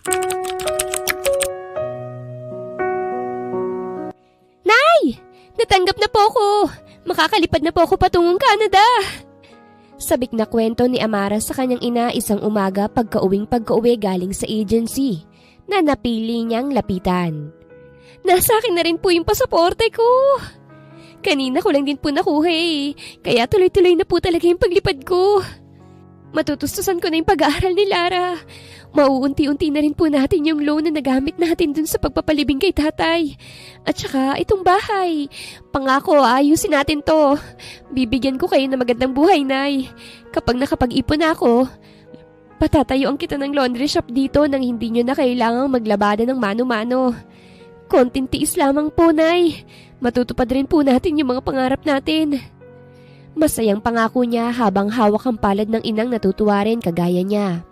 Nay! Natanggap na po ako! Makakalipad na po ako patungong Canada! Sabik na kwento ni Amara sa kanyang ina isang umaga pagka-uwi galing sa agency na napili niyang lapitan. Nasa akin na rin po yung pasaporte ko. Kanina ko lang din po nakuha kaya tuloy-tuloy na po talaga yung paglipad ko. Matutustusan ko na yung pag-aaral ni Lara. Mauunti-unti na rin po natin yung loan na nagamit natin dun sa pagpapalibing kay tatay. At saka itong bahay. Pangako ayusin natin to. Bibigyan ko kayo ng magandang buhay, Nay. Kapag nakapag-ipon na ako, patatayuan kita ng laundry shop dito nang hindi nyo na kailangang maglabada ng mano-mano. Konting tiis lamang po, Nay. Matutupad rin po natin yung mga pangarap natin. Masayang pangako niya habang hawak ang palad ng inang natutuwa rin kagaya niya.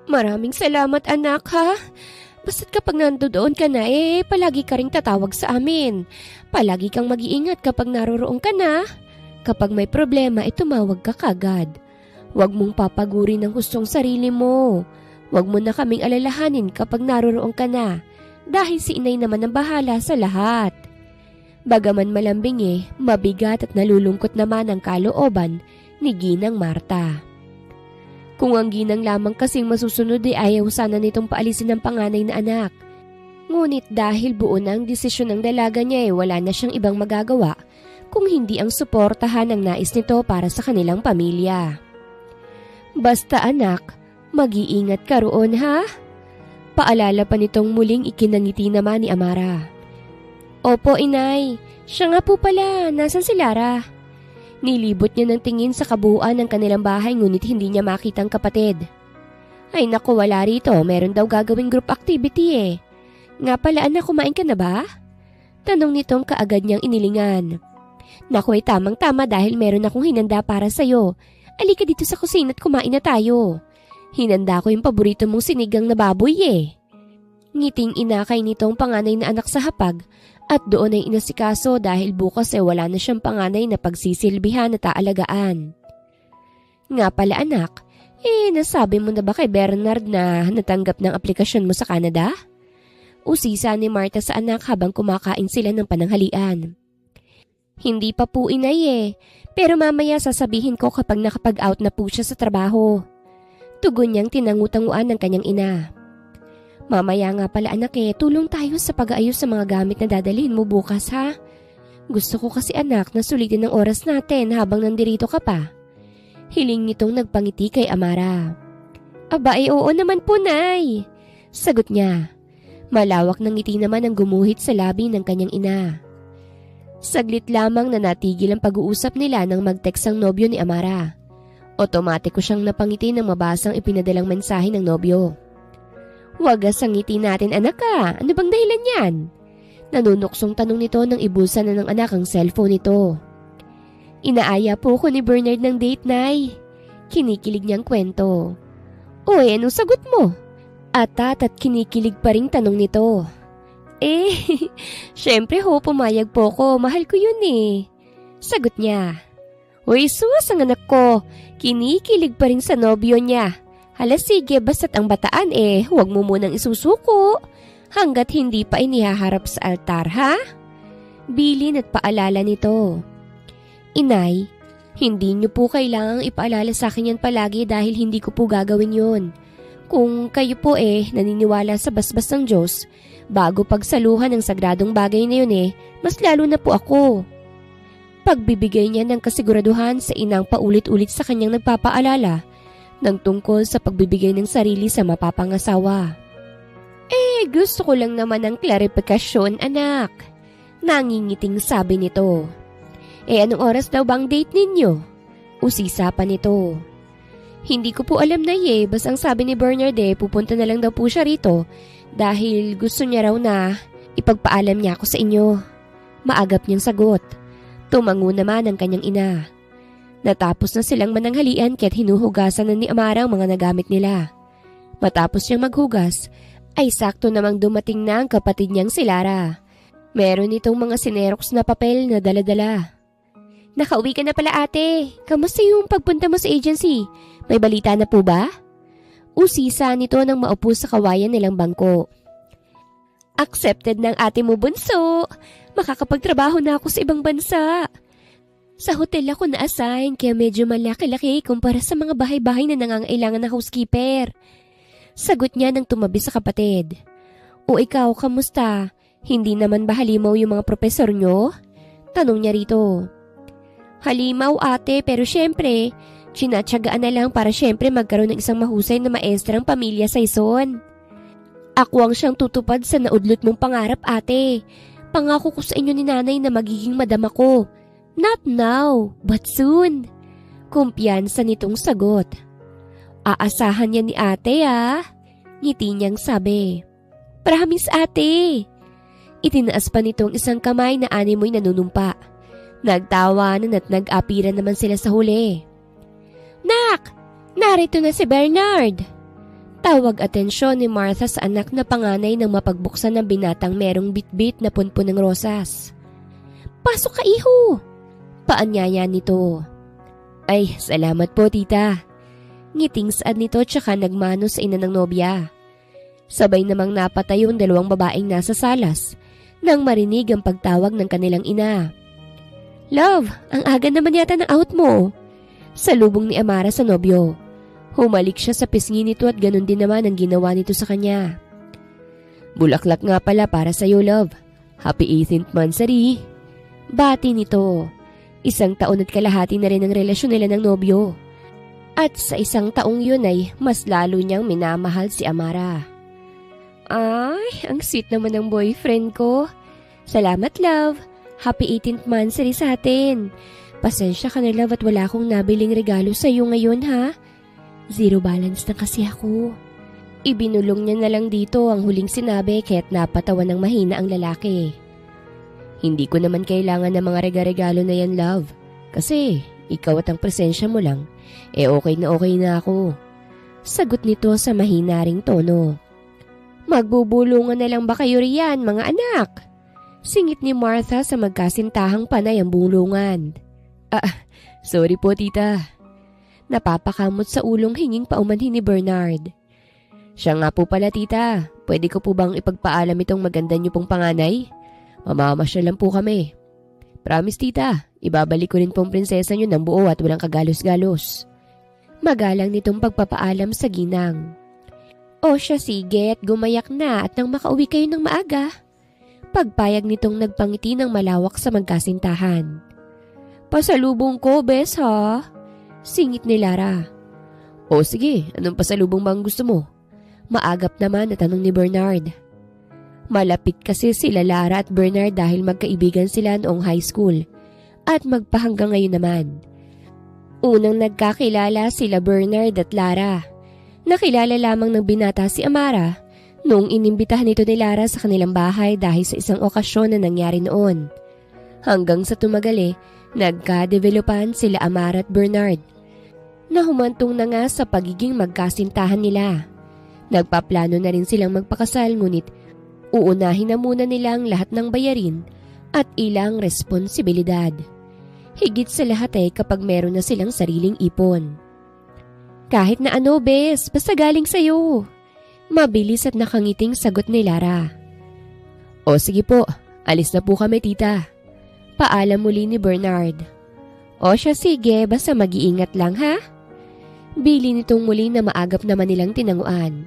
Maraming salamat anak ha. Basta't kapag nandoon ka na palagi ka ring tatawag sa amin. Palagi kang mag-iingat kapag naroroon ka na. Kapag may problema tumawag ka kagad. Huwag mong papagurin ng hustong sarili mo. Huwag mo na kaming alalahanin kapag naroroon ka na. Dahil si inay naman ang bahala sa lahat. Bagaman malambing mabigat at nalulungkot naman ang kalooban ni Ginang Marta. Kung ang Ginang lamang kasing masusunod ayaw sana nitong paalisin ng panganay na anak. Ngunit dahil buo na ang desisyon ng dalaga niya wala na siyang ibang magagawa kung hindi ang suportahan ng nais nito para sa kanilang pamilya. Basta anak, mag-iingat ka roon ha? Paalala pa nitong muling ikinangiti naman ni Amara. Opo inay, siya nga po pala, nasan si Lara? Nilibot niya ng tingin sa kabuuan ng kanilang bahay ngunit hindi niya makita ang kapatid. Ay naku, wala rito, meron daw gagawing group activity Nga pala anak, kumain ka na ba? Tanong nitong kaagad niyang inilingan. Naku tamang-tama dahil meron akong hinanda para sa'yo. Alika dito sa kusina at kumain na tayo. Hinanda ko yung paborito mong sinigang na baboy Ngiting inakay nitong panganay na anak sa hapag at doon ay inasikaso dahil bukas wala na siyang panganay na pagsisilbihan at aalagaan. Nga pala anak, nasabi mo na ba kay Bernard na natanggap ng aplikasyon mo sa Canada? Usisa ni Marta sa anak habang kumakain sila ng pananghalian. Hindi pa po inay pero mamaya sasabihin ko kapag nakapag-out na po siya sa trabaho. Tugon niyang tinangutanguan ng kanyang ina. Mamaya nga pala anak tulong tayo sa pag-aayos sa mga gamit na dadalhin mo bukas ha. Gusto ko kasi anak na sulitin ang oras natin habang nandirito ka pa. Hiling nitong nagpangiti kay Amara. Aba oo naman po nay. Sagot niya. Malawak ng ngiti naman ang gumuhit sa labi ng kanyang ina. Saglit lamang na natigil ang pag-uusap nila nang mag-text ang nobyo ni Amara. Otomatiko siyang napangiti nang mabasang ipinadalang mensahe ng nobyo. Wagas ang ngiti natin anak ka. Ano bang dahilan yan? Nanunuksong tanong nito nang ibulsa na ng anak ang cellphone nito. Inaaya po ko ni Bernard ng date, Nay. Kinikilig niyang kwento. Uy, anong sagot mo? Atat at kinikilig pa ring tanong nito. Syempre pumayag po ko. Mahal ko yun Sagot niya. Uy, sus ang anak ko. Kinikilig pa rin sa nobyo niya. Hala sige, basta't ang bataan huwag mo munang isusuko. Hanggat hindi pa inihaharap sa altar ha? Bilin at paalala nito. Inay, hindi niyo po kailangang ipaalala sa akin yan palagi dahil hindi ko po gagawin yun. Kung kayo po naniniwala sa basbas ng Diyos, bago pagsaluhan ng sagradong bagay na yun mas lalo na po ako. Pagbibigay niya ng kasiguraduhan sa inang paulit-ulit sa kanyang nagpapaalala ng tungkol sa pagbibigay ng sarili sa mapapangasawa. Gusto ko lang naman ng klarifikasyon, anak. Nangingiting sabi nito. Anong oras daw bang date ninyo? Usisa pa nito. Hindi ko po alam na basta ang sabi ni Bernard pupunta na lang daw po siya rito dahil gusto niya raw na ipagpaalam niya ako sa inyo. Maagap niyang sagot. Tumango naman ang kanyang ina. Natapos na silang mananghalian kaya't hinuhugasan na ni Amara ang mga nagamit nila. Matapos niyang maghugas, ay sakto namang dumating na ang kapatid niyang si Lara. Meron itong mga sinerox na papel na dala-dala. Nakauwi ka na pala ate. Kamusta yung pagpunta mo sa agency? May balita na po ba? Usisa nito nang maupo sa kawayan nilang bangko. Accepted ng ate mo, bunso. Makakapagtrabaho na ako sa ibang bansa. Sa hotel ako na-assign kaya medyo malaki-laki kumpara sa mga bahay-bahay na nangangailangan ng housekeeper. Sagot niya nang tumabi sa kapatid. O ikaw, kamusta? Hindi naman ba halimaw yung mga profesor nyo? Tanong niya rito. Halimaw ate, pero syempre, tsinatsagaan na lang para syempre magkaroon ng isang mahusay na maestrang pamilya sa ison. Ako ang siyang tutupad sa naudlot mong pangarap ate. Pangako ko sa inyo ni nanay na magiging madam ako. Not now, but soon. Kumpiyansa nitong sagot. Aasahan niya ni ate Ngiti niyang sabi. Promise ate. Itinaas pa nitong isang kamay na animoy nanunumpa. Nagtawanan at nag-apiran naman sila sa huli. Nak! Narito na si Bernard! Tawag atensyon ni Martha sa anak na panganay nang mapagbuksan ng binatang merong bitbit na punpun ng rosas. Pasok ka iho! Paanyaya nito. Ay, salamat po tita. Ngiting saad nito tsaka nagmano sa ina ng nobya. Sabay namang napatay yung dalawang babaeng nasa salas nang marinig ang pagtawag ng kanilang ina. Love, ang aga naman yata ng out mo. Salubong ni Amara sa nobyo. Humalik siya sa pisngi nito at ganun din naman ang ginawa nito sa kanya. Bulaklak nga pala para sa'yo, love. Happy 18th monthsary. Bati nito. 1 taon at kalahati na rin ang relasyon nila ng nobyo. At sa 1 taong yun ay mas lalo niyang minamahal si Amara. Ay, ang sweet naman ng boyfriend ko. Salamat, love. Happy 18th monthsary sa atin. Pasensya ka na, love, at wala akong nabiling regalo sa iyo ngayon, ha? Zero balance na kasi ako. Ibinulong niya na lang dito ang huling sinabi kaya't napatawa ng mahina ang lalaki. Hindi ko naman kailangan ng mga regalo na yan, love. Kasi ikaw at ang presensya mo lang, okay na ako. Sagot nito sa mahina ring tono. Magbubulungan na lang ba kayo riyan, mga anak? Singit ni Martha sa magkasintahang panay ang bulungan. Sorry po tita. Napapakamot sa ulong hinging paumanhin ni Bernard. Siya nga po pala tita, pwede ko po bang ipagpaalam itong maganda niyo pong panganay? Mamamasya lang po kami. Promise tita, ibabalik ko rin pong prinsesa niyo ng buo at walang kagalos-galos. Magalang nitong pagpapaalam sa ginang. O siya sige at gumayak na at nang makauwi kayo ng maaga. Pagpayag nitong nagpangiti ng malawak sa magkasintahan. Pasalubong ko, bes ha? Singit ni Lara. O sige, anong pasalubong bang gusto mo? Maagap naman na tanong ni Bernard. Malapit kasi sila Lara at Bernard dahil magkaibigan sila noong high school at magpahanggang ngayon naman. Unang nagkakilala sila Bernard at Lara. Nakilala lamang ng binata si Amara noong inimbitahan nito ni Lara sa kanilang bahay dahil sa isang okasyon na nangyari noon. Hanggang sa tumagali, nagka-developan sila Amara at Bernard na humantong na nga sa pagiging magkasintahan nila. Nagpaplano na rin silang magpakasal ngunit uunahin na muna nila ang lahat ng bayarin at ilang responsibilidad. Higit sa lahat ay kapag meron na silang sariling ipon. Kahit na ano, bes, basta galing sa'yo. Mabilis at nakangiting sagot ni Lara. O sige po, alis na po kami tita. Paalam muli ni Bernard. O siya sige, basta mag-iingat lang ha? Bili nitong muli na maagap naman nilang tinanguan.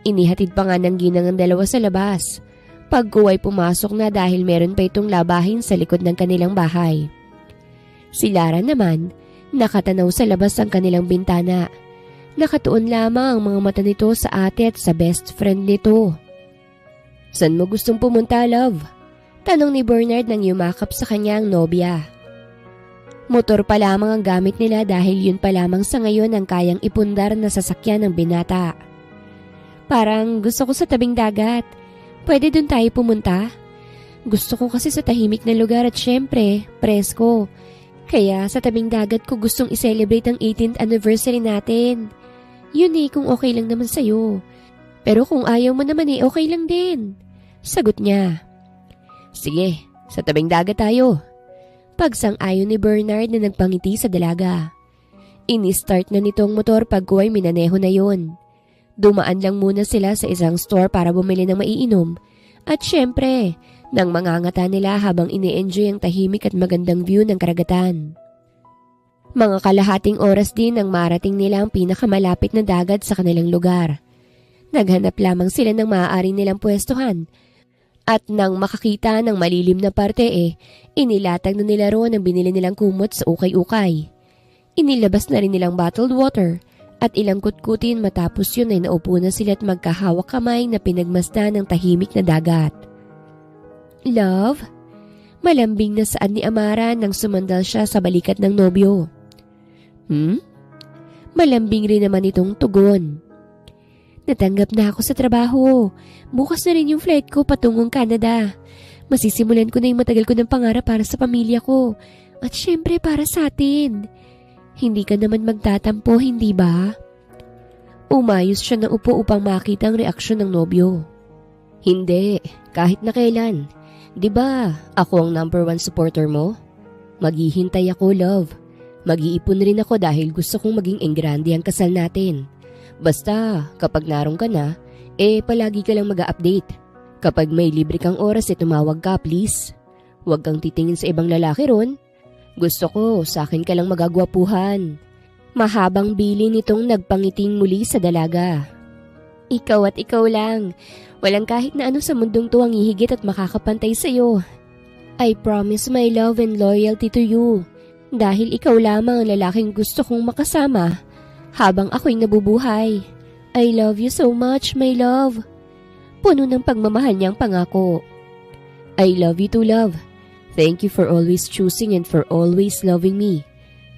Inihatid pa nga ng ginang ang dalawa sa labas. Pagkuway pumasok na dahil meron pa itong labahin sa likod ng kanilang bahay. Si Lara naman, nakatanaw sa labas ang kanilang bintana. Nakatuon lamang ang mga mata nito sa ate at sa best friend nito. Saan mo gustong pumunta, love? Tanong ni Bernard nang yumakap sa kanyang nobya. Motor pa lamang ang gamit nila dahil yun pa lamang sa ngayon ang kayang ipundar na sasakyan ng binata. Parang gusto ko sa tabing dagat. Pwede dun tayo pumunta? Gusto ko kasi sa tahimik na lugar at syempre, presko. Kaya sa tabing dagat ko gustong i-celebrate ang 18th anniversary natin. Yun kung okay lang naman sa'yo. Pero kung ayaw mo naman okay lang din. Sagot niya. Sige, sa tabing dagat tayo. Pagsang-ayon ni Bernard na nagpangiti sa dalaga. Ini-start na nitong motor pagkuway minaneho na yun. Dumaan lang muna sila sa isang store para bumili ng maiinom. At syempre, nang mangangata nila habang ini-enjoy ang tahimik at magandang view ng karagatan. Mga kalahating oras din nang marating nila ang pinakamalapit na dagat sa kanilang lugar. Naghanap lamang sila ng maaari nilang pwestuhan. At nang makakita ng malilim na parte inilatag na nila roon ang binili nilang kumot sa ukay-ukay. Inilabas na rin nilang bottled water at ilang kutkutin matapos yun ay naupo na sila at magkahawak kamay na pinagmasdan ng tahimik na dagat. Love? Malambing na saan ni Amara nang sumandal siya sa balikat ng nobyo. Malambing rin naman itong tugon. Natanggap na ako sa trabaho. Bukas na rin yung flight ko patungong Canada. Masisimulan ko na yung matagal ko ng pangarap para sa pamilya ko. At syempre para sa atin. Hindi ka naman magtatampo, hindi ba? Umayos siya ng upo upang makita ang reaksyon ng nobyo. Hindi, kahit na kailan. Diba, ako ang number 1 supporter mo? Maghihintay ako, love. Mag-iipon rin ako dahil gusto kong maging engrande ang kasal natin. Basta, kapag narong ka na, palagi ka lang mag-a-update. Kapag may libre kang oras, tumawag ka, please. Huwag kang titingin sa ibang lalaki ron. Gusto ko, sa akin ka lang magagwapuhan. Mahabang bili nitong nagpangiting muli sa dalaga. Ikaw at ikaw lang. Walang kahit na ano sa mundong to ang hihigit at makakapantay sa'yo. I promise my love and loyalty to you. Dahil ikaw lamang ang lalaking gusto kong makasama habang ako'y nabubuhay. I love you so much, my love. Puno ng pagmamahal niyang pangako. I love you too, love. Thank you for always choosing and for always loving me.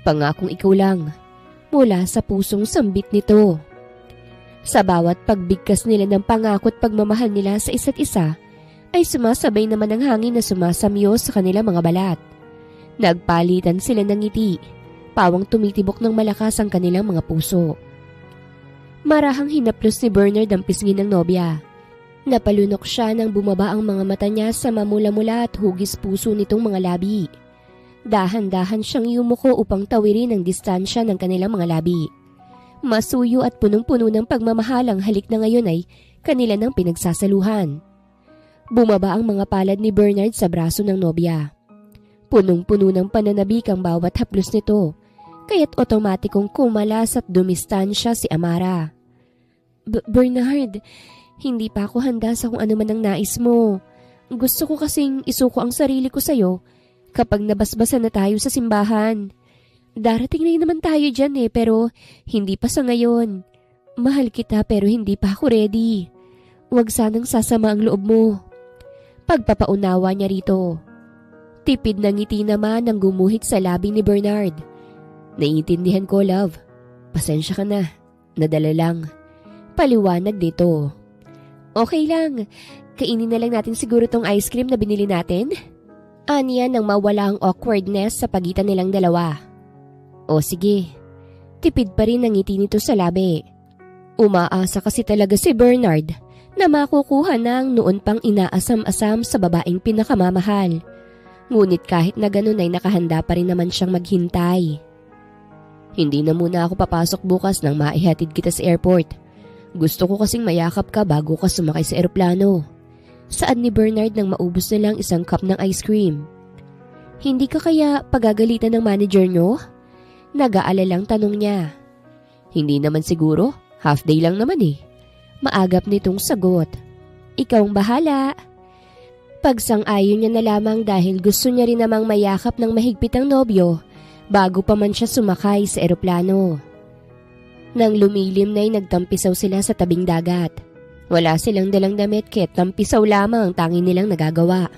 Pangakong ikaw lang. Mula sa pusong sambit nito. Sa bawat pagbigkas nila ng pangako at pagmamahal nila sa isa't isa, ay sumasabay naman ang hangin na sumasamyo sa kanilang mga balat. Nagpalitan sila ng ngiti, pawang tumitibok ng malakas ang kanilang mga puso. Marahang hinaplos ni Bernard ang pisngi ng nobya. Napalunok siya nang bumaba ang mga mata niya sa mamula-mula at hugis puso nitong mga labi. Dahan-dahan siyang yumuko upang tawirin ang distansya ng kanilang mga labi. Masuyo at punong-puno ng pagmamahal ang halik na ngayon ay kanila nang pinagsasaluhan. Bumaba ang mga palad ni Bernard sa braso ng nobya. Punong-puno ng pananabik ang bawat haplos nito, kaya't otomatikong kumalas at dumistansya si Amara. Bernard, hindi pa ako handa sa kung ano man ang nais mo. Gusto ko kasing isuko ang sarili ko sa'yo kapag nabasbasan na tayo sa simbahan. Darating na naman tayo dyan pero hindi pa sa ngayon. Mahal kita pero hindi pa ako ready. Huwag sanang sasama ang loob mo. Pagpapaunawa niya rito. Tipid na ngiti naman ang gumuhit sa labi ni Bernard. Naiintindihan ko, love. Pasensya ka na. Nadala lang. Paliwanag dito. Okay lang. Kainin na lang natin siguro tong ice cream na binili natin. Aniya nang mawala ang awkwardness sa pagitan nilang dalawa. O sige. Tipid pa rin ang ngiti nito sa labi. Umaasa kasi talaga si Bernard na makukuha na ang noon pang inaasam-asam sa babaeng pinakamamahal. Ngunit kahit na ganun ay nakahanda pa rin naman siyang maghintay. Hindi na muna ako papasok bukas nang maihatid kita sa airport. Gusto ko kasing mayakap ka bago ka sumakay sa eroplano. Saad ni Bernard nang maubos na lang isang cup ng ice cream. Hindi ka kaya pagagalitan ng manager nyo? Nag-aalalang tanong niya. Hindi naman siguro, half day lang naman Maagap nitong sagot. Ikaw ang bahala. Pagsang-ayon niya na lamang dahil gusto niya rin namang mayakap ng mahigpit ang nobyo bago pa man siya sumakay sa eroplano. Nang lumilim na'y nagtampisaw sila sa tabing dagat. Wala silang dalang damit kaya't tampisaw lamang ang tangi nilang nagagawa.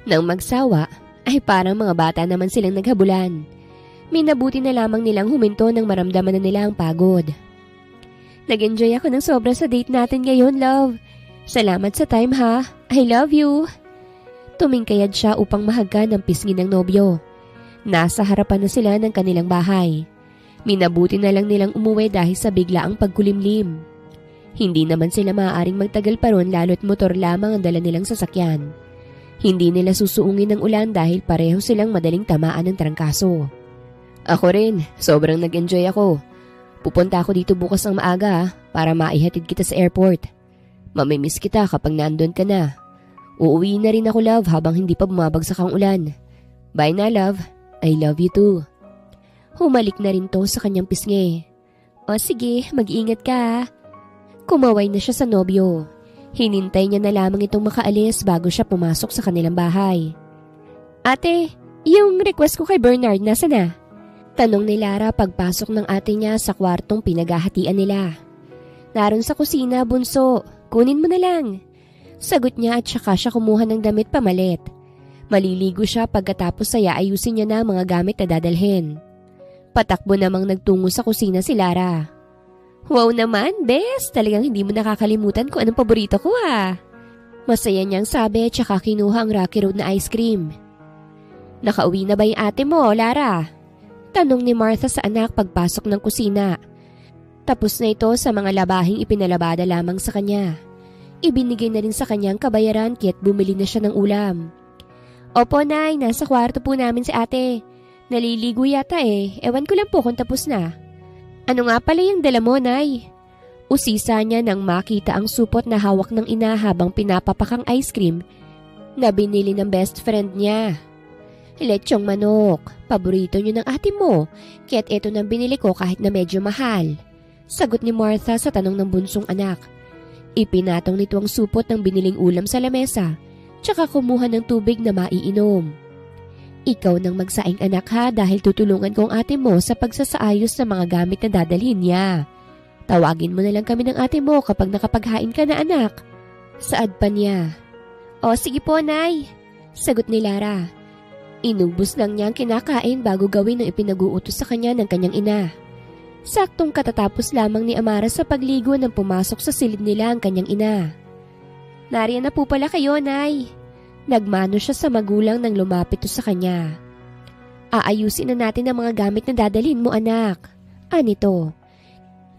Nang magsawa ay parang mga bata naman silang naghabulan. Minabuti na lamang nilang huminto nang maramdaman na nila ang pagod. Nag-enjoy ako ng sobra sa date natin ngayon, love. Salamat sa time ha. I love you. Tumingkayad siya upang mahagkan ang pisngi ng nobyo. Nasa harapan na sila ng kanilang bahay. Minabuti na lang nilang umuwi dahil sa biglaang pagkulimlim. Hindi naman sila maaaring magtagal pa ron lalo't motor lamang ang dala nilang sasakyan. Hindi nila susuungin ng ulan dahil pareho silang madaling tamaan ng trangkaso. Ako rin, sobrang nag-enjoy ako. Pupunta ako dito bukas ng maaga para maihatid kita sa airport. Mamimiss kita kapag nandun ka na. Uuwi na rin ako, love, habang hindi pa bumabagsak ang ulan. Bye na, love. I love you too. Humalik na rin to sa kanyang pisngi. O sige, mag-iingat ka. Kumaway na siya sa nobyo. Hinintay niya na lamang itong makaalis bago siya pumasok sa kanilang bahay. Ate, yung request ko kay Bernard nasa na? Tanong ni Lara pagpasok ng ate niya sa kwartong pinaghahatian nila. Naroon sa kusina, bunso. Kunin mo na lang. Sagot niya at saka siya kumuha ng damit pamalit. Maliligo siya pagkatapos ay ayusin niya na mga gamit na dadalhin. Patakbo namang nagtungo sa kusina si Lara. Wow naman, bes. Talagang hindi mo nakakalimutan kung anong paborito ko ha. Masaya niyang sabi at saka kinuha ang Rocky Road na ice cream. Nakauwi na ba yung ate mo, Lara? Tanong ni Martha sa anak pagpasok ng kusina. Tapos na ito sa mga labahing ipinalabada lamang sa kanya. Ibinigay na rin sa kanyang kabayaran kaya't bumili na siya ng ulam. Opo, Nay. Nasa kwarto po namin si ate. Naliligo yata eh. Ewan ko lang po kung tapos na. Ano nga pala yung dala mo, Nay? Usisa niya nang makita ang supot na hawak ng ina habang pinapapakang ice cream na binili ng best friend niya. Lechong manok. Paborito niyo ng ate mo. Kaya't eto nang binili ko kahit na medyo mahal. Sagot ni Martha sa tanong ng bunsong anak. Ipinatong nito ang supot ng biniling ulam sa lamesa, tsaka kumuha ng tubig na maiinom. Ikaw nang magsaing anak ha dahil tutulungan ko ang ate mo sa pagsasaayos ng mga gamit na dadalhin niya. Tawagin mo na lang kami ng ate mo kapag nakapaghain ka na anak. Saad pa niya. O sige po, Nay. Sagot ni Lara. Inubos lang niya ang kinakain bago gawin ang ipinag-uutos sa kanya ng kanyang ina. Saktong katatapos lamang ni Amara sa pagligo nang pumasok sa silid nila ang kanyang ina. Nariyan na po pala kayo, Nay. Nagmano siya sa magulang nang lumapit to sa kanya. Aayusin na natin ang mga gamit na dadalhin mo, anak. Anito.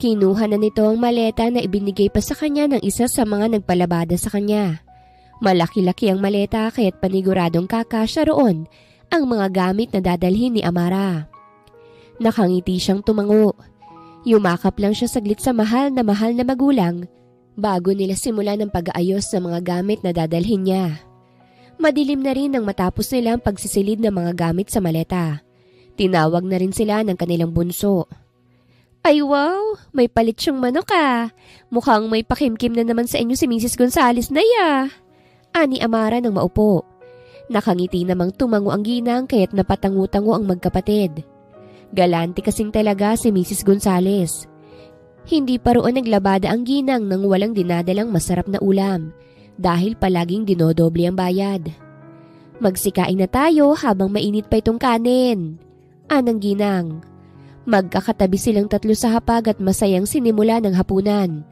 Kinuha na nito ang maleta na ibinigay pa sa kanya ng isa sa mga nagpalabada sa kanya. Malaki-laki ang maleta kaya't paniguradong kakasya roon ang mga gamit na dadalhin ni Amara. Nakangiti siyang tumango. Yumakap lang siya saglit sa mahal na magulang bago nila simulan ang pag-aayos ng mga gamit na dadalhin niya. Madilim na rin nang matapos nila ang pagsisilid ng mga gamit sa maleta. Tinawag na rin sila ng kanilang bunso. Ay wow, may palit siyang manok ah. Mukhang may pakimkim na naman sa inyo si Mrs. Gonzales na ya. Ani Amara nang maupo. Nakangiti namang tumango ang ginang kaya't napatangu-tango ang magkapatid. Galante kasing talaga si Mrs. Gonzales. Hindi pa roon naglabada ang ginang nang walang dinadalang masarap na ulam dahil palaging dinodoble ang bayad. Magsikain na tayo habang mainit pa itong kanin. Anang ginang. Magkakatabi silang tatlo sa hapag at masayang sinimula ng hapunan.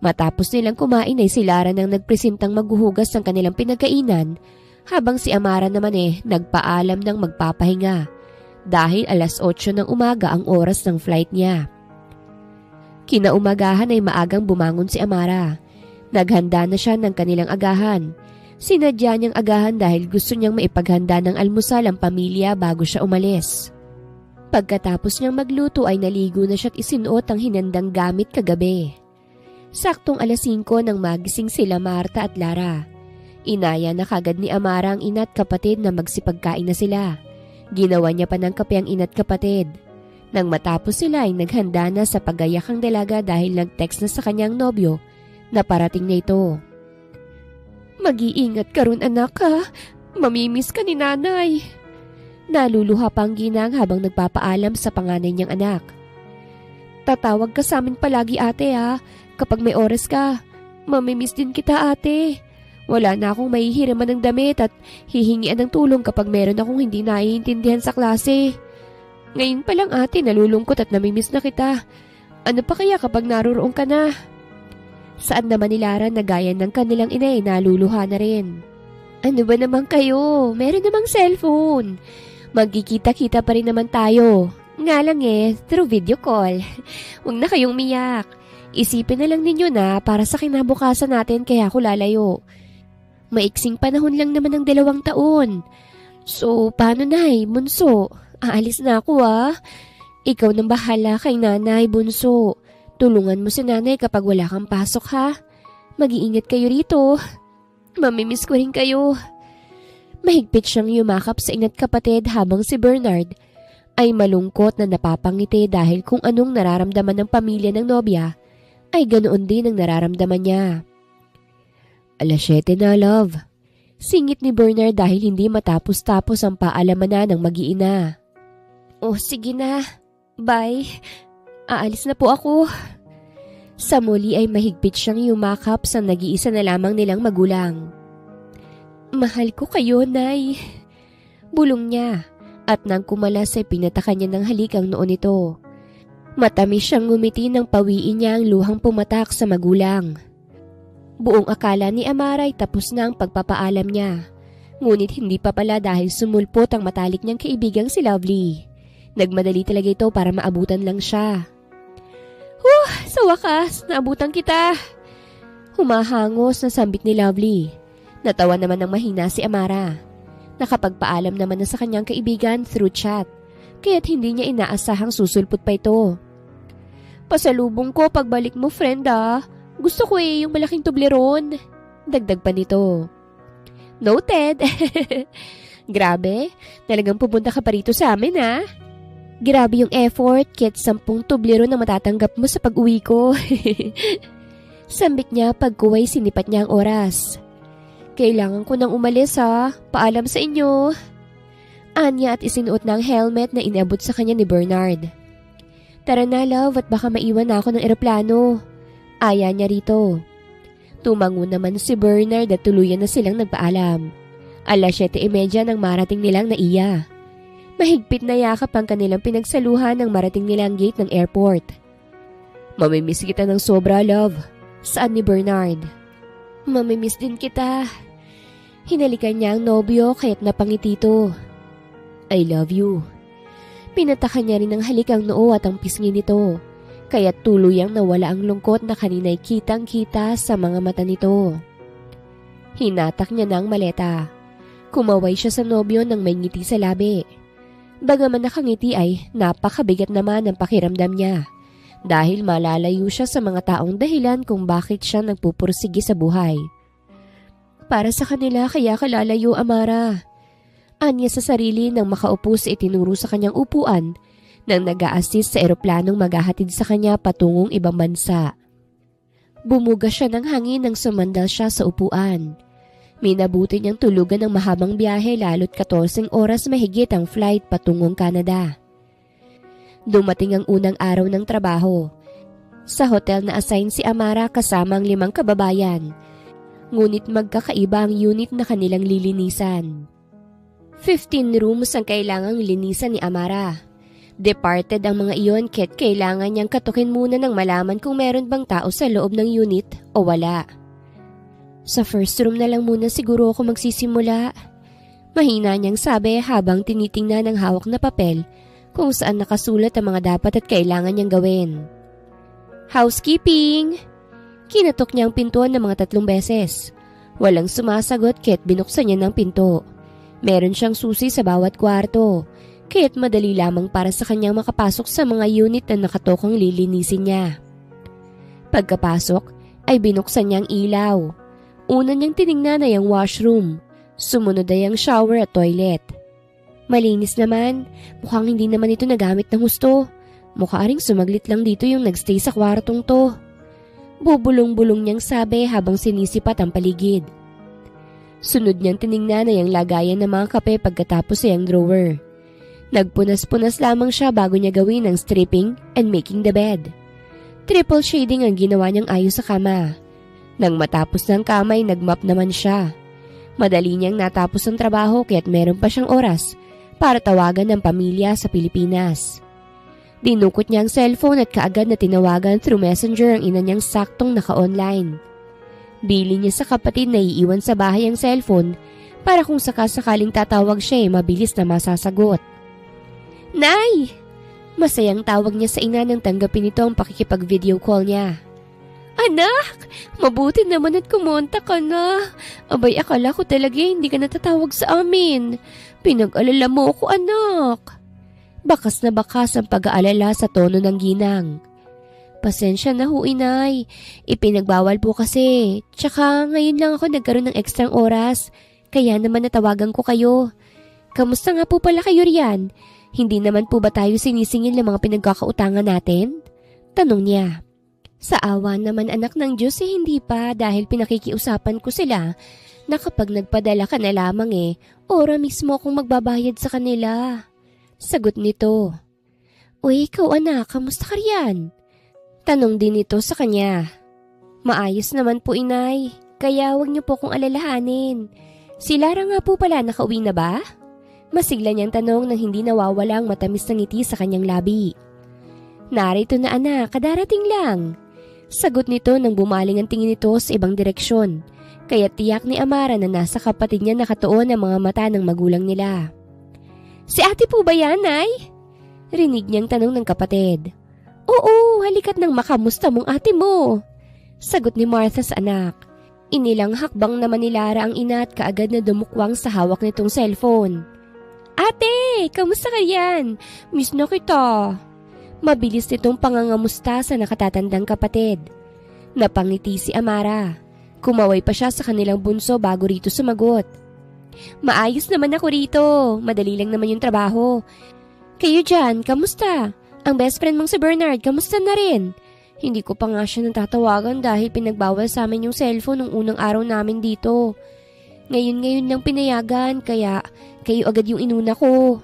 Matapos nilang kumain ay si Lara nang nagpresentang maghuhugas ng kanilang pinagkainan habang si Amara naman nagpaalam ng magpapahinga. Dahil alas 8 ng umaga ang oras ng flight niya. Kinaumagahan ay maagang bumangon si Amara. Naghanda na siya ng kanilang agahan. Sinadya niyang agahan dahil gusto niyang maipaghanda ng almusal ang pamilya bago siya umalis. Pagkatapos niyang magluto ay naligo na siya at isinuot ang hinandang gamit kagabi. Saktong alas 5 nang magising sila Martha at Lara. Inaya na kagad ni Amara ang ina't kapatid na magsipagkain na sila. Ginawa niya pa ng kape ang ina't kapatid. Nang matapos sila ay naghanda na sa pagayakang dalaga dahil nag-text na sa kanyang nobyo na parating na ito. Mag-iingat ka ron anak ha. Mamimiss ka ni nanay. Naluluha pa ang ginang habang nagpapaalam sa panganay niyang anak. Tatawag ka sa amin palagi ate ha. Kapag may oras ka. Mamimiss din kita ate. Wala na akong mahihiraman ng damit at hihingian ng tulong kapag meron akong hindi naiintindihan sa klase. Ngayon pa lang ate, nalulungkot at namimiss na kita. Ano pa kaya kapag naroroon ka na? Saan naman ni Lara na gaya ng kanilang inay naluluha na rin? Ano ba naman kayo? Meron namang cellphone. Magkikita-kita pa rin naman tayo. Nga lang through video call. Huwag na kayong miyak. Isipin na lang ninyo na para sa kinabukasan natin kaya ako lalayo. Maiksing panahon lang naman ng 2 taon. So, paano nay, bunso? Aalis na ako Ikaw nang bahala kay nanay, bunso. Tulungan mo si nanay kapag wala kang pasok ha. Mag-iingat kayo rito. Mamimiss ko rin kayo. Mahigpit siyang yumakap sa ina't kapatid habang si Bernard ay malungkot na napapangiti dahil kung anong nararamdaman ng pamilya ng nobya ay ganoon din ang nararamdaman niya. 7:00 na, love. Singit ni Bernard dahil hindi matapos-tapos ang paalaman na ng mag-iina. Oh, sige na. Bye. Aalis na po ako. Sa muli ay mahigpit siyang yumakap sa nag-iisa na lamang nilang magulang. Mahal ko kayo, Nay. Bulong niya at nang kumalas ay pinatakan niya ng halik ang noon nito. Matamis siyang ngumiti nang pawiin niya ang luhang pumatak sa magulang. Buong akala ni Amara ay tapos na ang pagpapaalam niya. Ngunit hindi pa pala dahil sumulpot ang matalik niyang kaibigang si Lovely. Nagmadali talaga ito para maabutan lang siya. Sa wakas, naabutan kita. Humahangos na sambit ni Lovely. Natawa naman ng mahina si Amara. Nakapagpaalam naman na sa kanyang kaibigan through chat, kaya't hindi niya inaasahang susulpot pa ito. Pasalubong ko pagbalik mo, friend ah. Gusto ko yung malaking Toblerone. Dagdag pa nito. Noted. Grabe, talagang pupunta ka pa rito sa amin ah. Grabe yung effort, kahit 10 Toblerone na matatanggap mo sa pag-uwi ko. Sambit niya pagkuway sinipat niya ang oras. Kailangan ko nang umalis ha, paalam sa inyo. Anya at isinuot na ang helmet na inabot sa kanya ni Bernard. Tara na love at baka maiwan na ako ng eroplano. Aya niya rito. Tumango naman si Bernard at tuluyan na silang nagpaalam. 7:30 nang marating nilang naiya. Mahigpit na yakap ang kanilang pinagsaluhan nang marating nilang gate ng airport. Mamimiss kita ng sobra, love. Saan ni Bernard? Mamimiss din kita. Hinalikan niya ang nobyo kaya't napangiti ito. I love you. Pinatakan niya rin ng halik ang noo at ang pisngi nito. Kaya't tuluyang nawala ang lungkot na kanina'y kitang-kita sa mga mata nito. Hinatak niya na ang maleta. Kumaway siya sa nobyo nang may ngiti sa labi. Bagaman nakangiti ay napakabigat naman ang pakiramdam niya dahil malalayo siya sa mga taong dahilan kung bakit siya nagpupursige sa buhay. Para sa kanila kaya kalalayo, Amara. Anya sa sarili nang makaupo sa itinuro sa kanyang upuan nang nag-a-assist sa eroplanong maghahatid sa kanya patungong ibang bansa. Bumuga siya ng hangin nang sumandal siya sa upuan. Minabuti niyang tulugan ng mahabang biyahe lalo't 14 oras mahigit ang flight patungong Canada. Dumating ang unang araw ng trabaho. Sa hotel na assign si Amara kasama ang 5 kababayan. Ngunit magkakaiba ang unit na kanilang lilinisan. 15 rooms ang kailangang linisan ni Amara. Departed ang mga iyon kaya't kailangan niyang katukin muna nang malaman kung meron bang tao sa loob ng unit o wala. Sa first room na lang muna siguro ako magsisimula. Mahina niyang sabi habang tinitingnan ng hawak na papel kung saan nakasulat ang mga dapat at kailangan niyang gawin. Housekeeping! Kinatok niya ang pintuan ng mga 3 beses. Walang sumasagot kaya't binuksan niya ng pinto. Meron siyang susi sa bawat kwarto, kaya't madali lamang para sa kanyang makapasok sa mga unit na nakatokang lilinisin niya. Pagkapasok ay binuksan niya ang ilaw. Una niyang tiningnan ay ang washroom. Sumunod ay ang shower at toilet. Malinis naman, mukhang hindi naman ito nagamit ng husto. Mukha ring sumaglit lang dito yung nagstay sa kwartong to. Bubulong-bulong niyang sabi habang sinisipat ang paligid. Sunod niyang tiningnan ay ang lagayan ng mga kape pagkatapos ay ang drawer. Nagpunas-punas lamang siya bago niya gawin ang stripping and making the bed. Triple shading ang ginawa niyang ayos sa kama. Nang matapos ng kamay, nagmap naman siya. Madali niyang natapos ang trabaho kaya't meron pa siyang oras para tawagan ng pamilya sa Pilipinas. Dinukot niya ang cellphone at kaagad na tinawagan through messenger ang ina niyang saktong naka-online. Bili niya sa kapatid na iiwan sa bahay ang cellphone para kung sakasakaling tatawag siya ay mabilis na masasagot. Nay! Masayang tawag niya sa ina nang tanggapin ito ang pakikipag-video call niya. Anak! Mabuti naman at kumonta ka na. Abay, akala ko talaga hindi ka natatawag sa amin. Pinag-alala mo ako, anak. Bakas na bakas ang pag-aalala sa tono ng ginang. Pasensya na ho, inay. Ipinagbawal po kasi. Tsaka ngayon lang ako nagkaroon ng ekstrang oras. Kaya naman natawagan ko kayo. Kamusta nga po pala kayo riyan? Hindi naman po ba tayo sinisingil ng mga pinagkakautangan natin? Tanong niya. Sa awa naman anak ng Diyos hindi pa dahil pinakikiusapan ko sila na kapag nagpadala ka na lamang ora mismo akong magbabayad sa kanila. Sagot nito. Uy, ikaw anak, kamusta ka riyan? Tanong din ito sa kanya. Maayos naman po inay, kaya huwag niyo po kong alalahanin. Si Lara nga po pala nakauwi na ba? Masigla niyang tanong nang hindi nawawala ang matamis na ngiti sa kanyang labi. Narito na anak, kadarating lang. Sagot nito nang bumaling ang tingin nito sa ibang direksyon. Kaya tiyak ni Amara na nasa kapatid niya nakatuon ang mga mata ng magulang nila. Si ate po ba yan, Nay? Rinig niyang tanong ng kapatid. Oo, halika't nang makamusta mong ate mo. Sagot ni Martha sa anak. Inilang hakbang naman ni Lara ang ina at kaagad na dumukwang sa hawak nitong cellphone. Ate, kamusta ka yan? Miss na kita. Mabilis nitong pangangamusta sa nakatatandang kapatid. Napangiti si Amara. Kumaway pa siya sa kanilang bunso bago rito sumagot. Maayos naman ako rito. Madali lang naman yung trabaho. Kayo dyan, kamusta? Ang best friend mong si Bernard, kamusta na rin? Hindi ko pa nga siya natatawagan dahil pinagbawal sa amin yung cellphone nung unang araw namin dito. Ngayon lang pinayagan kaya kayo agad yung inuna ko.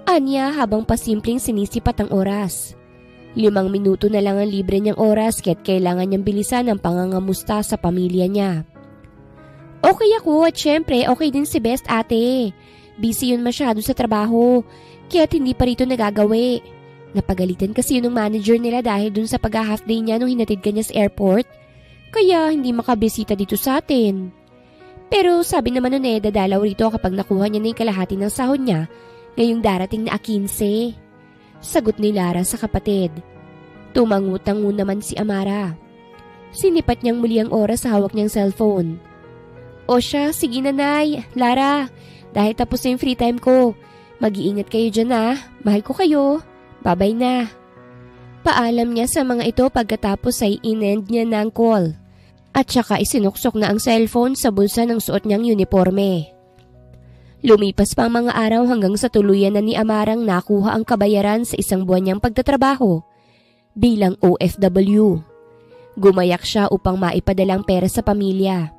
Anya habang pasimpleng sinisipat ang oras. 5 minuto na lang ang libre niyang oras kaya't kailangan niyang bilisan ang pangangamusta sa pamilya niya. Okay ako at syempre okay din si Best ate. Busy yun masyado sa trabaho kaya't hindi pa rito nagagawi. Napagalitan kasi yun ng manager nila dahil dun sa pag-half day niya nung hinatid ka niya sa airport. Kaya hindi makabisita dito sa atin. Pero sabi naman nun dadalaw rito kapag nakuha niya na yung kalahati ng sahod niya ngayong darating na 15. Sagot ni Lara sa kapatid. Tumangutang naman si Amara. Sinipat niyang muli ang oras sa hawak niyang cellphone. O siya, sige nanay, Lara, dahil tapos na yung free time ko. Mag-iingat kayo dyan mahal ko kayo. Babay na. Paalam niya sa mga ito pagkatapos ay in-end niya ng call. At saka isinuksok na ang cellphone sa bulsa ng suot niyang uniforme. Lumipas pa ang mga araw hanggang sa tuluyan na ni Amarang nakuha ang kabayaran sa isang buwan niyang pagtatrabaho bilang OFW. Gumayak siya upang maipadalang pera sa pamilya.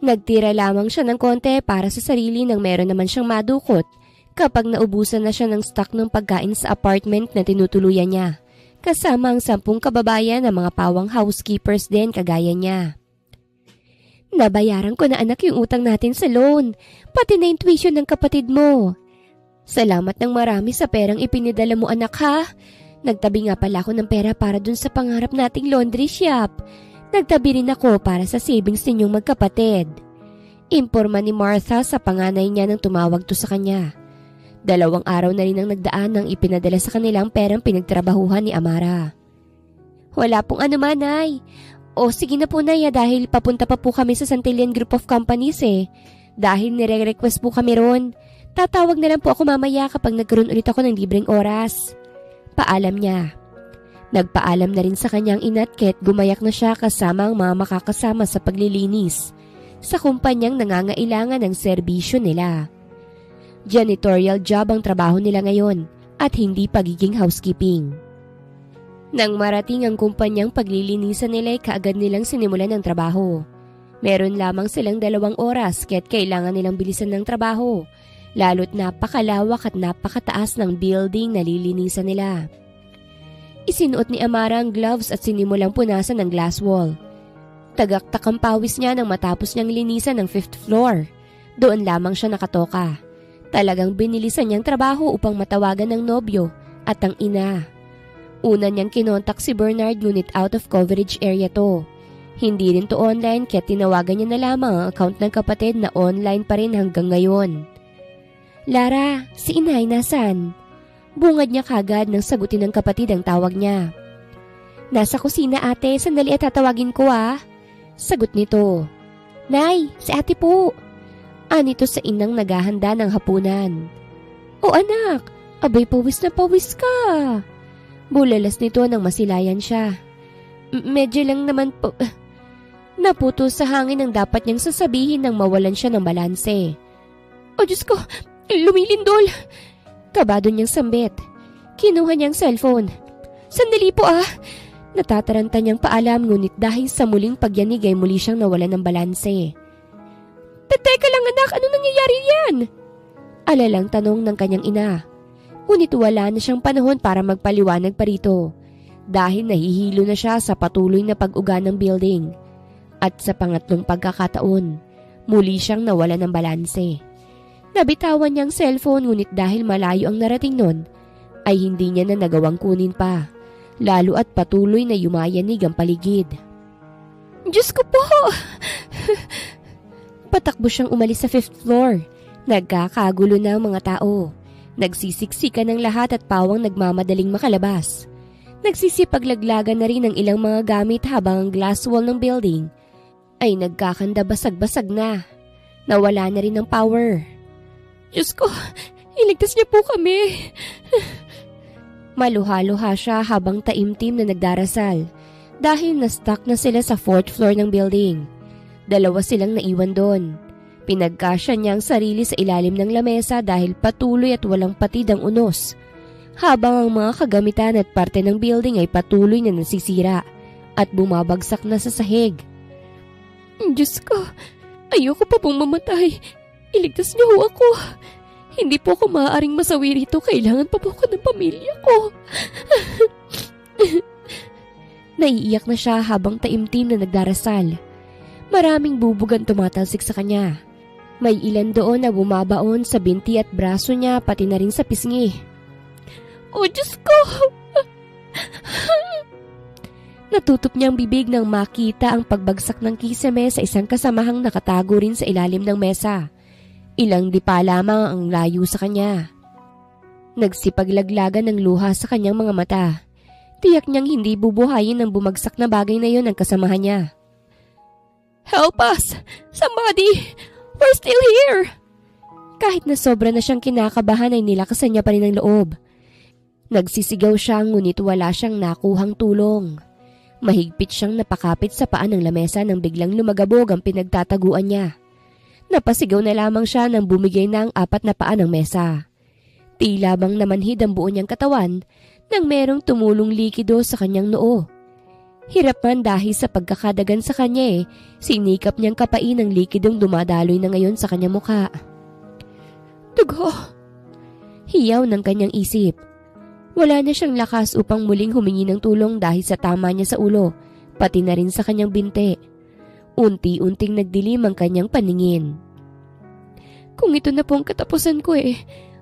Nagtira lamang siya ng konti para sa sarili nang meron naman siyang madukot kapag naubusan na siya ng stock ng pagkain sa apartment na tinutuluyan niya, kasama ang 10 kababayan na mga pawang housekeepers din kagaya niya. Nabayaran ko na anak yung utang natin sa loan, pati na yung tuition ng kapatid mo. Salamat ng marami sa perang ipinidala mo anak ha. Nagtabi nga pala ako ng pera para dun sa pangarap nating laundry shop. Nagtabi rin ako para sa savings ninyong magkapatid. Imporma ni Martha sa panganay niya nang tumawag to sa kanya. 2 araw na rin ang nagdaan nang ipinadala sa kanilang perang pinagtrabahuhan ni Amara. Wala pong anuman, Nay. O sige na po, Nay, dahil papunta pa po kami sa Santillan Group of Companies Dahil nire-request po kami ron. Tatawag na lang po ako mamaya kapag nagkaroon ulit ako ng libreng oras. Paalam niya. Nagpaalam na rin sa kanyang ina at gumayak na siya kasama ang mga makakasama sa paglilinis sa kumpanyang nangangailangan ng serbisyo nila. Janitorial job ang trabaho nila ngayon at hindi pagiging housekeeping. Nang marating ang kumpanyang paglilinisan nila kaagad nilang sinimulan ng trabaho. Meron lamang silang 2 oras kaya't kailangan nilang bilisan ng trabaho, lalo't napakalawak at napakataas ng building na lilinisan nila. Isinuot ni Amara ang gloves at sinimulang punasan ng glass wall. Tagaktak ang pawis niya nang matapos niyang linisan ng 5th floor. Doon lamang siya nakatoka. Talagang binilisan niyang trabaho upang matawagan ng nobyo at ang ina. Una niyang kinontak si Bernard ngunit out of coverage area to. Hindi rin to online kaya tinawagan niya na lamang ang account ng kapatid na online pa rin hanggang ngayon. Lara, si inay nasan? Bungad niya kagad nang sagutin ng kapatid ang tawag niya. Nasa kusina ate, sandali at tatawagin ko Sagot nito. Nay, si ate po. Anito sa inang naghahanda ng hapunan. O anak, abay pawis na pawis ka. Bulalas nito nang masilayan siya. Medyo lang naman po. Naputo sa hangin ang dapat niyang sasabihin nang mawalan siya ng balanse. O Diyos ko, lumilindol! Kabado niyang sambit. Kinuha niyang cellphone. Sandali po ah! Natataranta niyang paalam ngunit dahil sa muling pagyanig ay muli siyang nawalan ng balanse. Teka lang anak, ano nangyayari yan? Alalang tanong ng kanyang ina. Ngunit wala na siyang panahon para magpaliwanag pa rito. Dahil nahihilo na siya sa patuloy na pag-uga ng building. At sa pangatlong pagkakataon, muli siyang nawalan ng balanse. Nabitawan niyang cellphone ngunit dahil malayo ang narating nun, ay hindi niya na nagawang kunin pa. Lalo at patuloy na yumayanig ang paligid. Diyos ko po! Patakbo siyang umalis sa 5th floor. Nagkakagulo na ang mga tao. Nagsisiksikan ng lahat at pawang nagmamadaling makalabas. Nagsisipaglaglagan na rin ang ilang mga gamit habang ang glass wall ng building ay nagkakanda basag-basag na. Nawala na rin ng power. Diyos ko, iligtas niya po kami. Maluha-luha siya habang taimtim na nagdarasal dahil na-stuck na sila sa 4th floor ng building. 2 silang naiwan doon. Pinagkasya niya ang sarili sa ilalim ng lamesa dahil patuloy at walang patid ang unos. Habang ang mga kagamitan at parte ng building ay patuloy na nasisira at bumabagsak na sa sahig. Diyos ko, ayoko pa pong mamatay. Iligtas niyo ho ako. Hindi po ako maaaring masawi rito. Kailangan pa po ko ng pamilya ko. Naiiyak na siya habang taimtim na nagdarasal. Maraming bubugan tumatalsik sa kanya. May ilan doon na bumabaon sa binti at braso niya pati na rin sa pisngi. Oh Diyos ko! Natutup niyang bibig nang makita ang pagbagsak ng kisame sa isang kasamahang nakatago rin sa ilalim ng mesa. Ilang dipa lamang ang layo sa kanya. Nagsipaglaglagan ng luha sa kanyang mga mata. Tiyak niyang hindi bubuhayin ang bumagsak na bagay na yon ang kasamahan niya. Help us! Somebody! We're still here! Kahit na sobra na siyang kinakabahan ay nilakasan niya pa rin ang loob. Nagsisigaw siya ngunit wala siyang nakuhang tulong. Mahigpit siyang napakapit sa paan ng lamesa nang biglang lumagabog ang pinagtataguan niya. Napasigaw na lamang siya nang bumigay na ang 4 na paa ng mesa. Tila bang namanhid ang buo niyang katawan nang merong tumulong likido sa kanyang noo. Hirap man dahil sa pagkakadagan sa kanya sinikap niyang kapain ang likidong dumadaloy na ngayon sa kanyang mukha. Dugo! Hiyaw ng kanyang isip. Wala na siyang lakas upang muling humingi ng tulong dahil sa tama niya sa ulo, pati na rin sa kanyang binti. Unti-unting nagdilim ang kanyang paningin. Kung ito na pong katapusan ko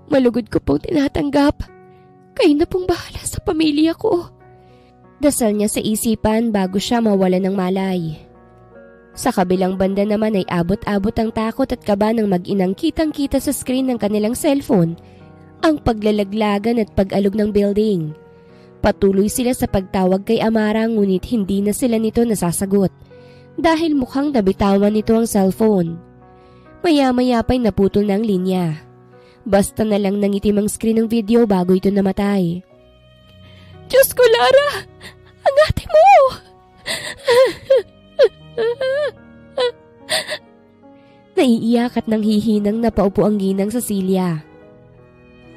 malugod ko pong tinatanggap. Kayo na pong bahala sa pamilya ko. Dasal niya sa isipan bago siya mawala ng malay. Sa kabilang banda naman ay abot-abot ang takot at kaba ng mag-inang kitang-kita sa screen ng kanilang cellphone ang paglalaglagan at pag-alog ng building. Patuloy sila sa pagtawag kay Amara ngunit hindi na sila nito nasasagot. Dahil mukhang nabitawan nito ang cellphone. Maya-maya pa'y naputol na ang linya. Basta na lang nangitim ang screen ng video bago ito namatay. Diyos ko, Lara! Ang ate mo! Naiiyak at nanghihinang napaupo ang ginang Cecilia.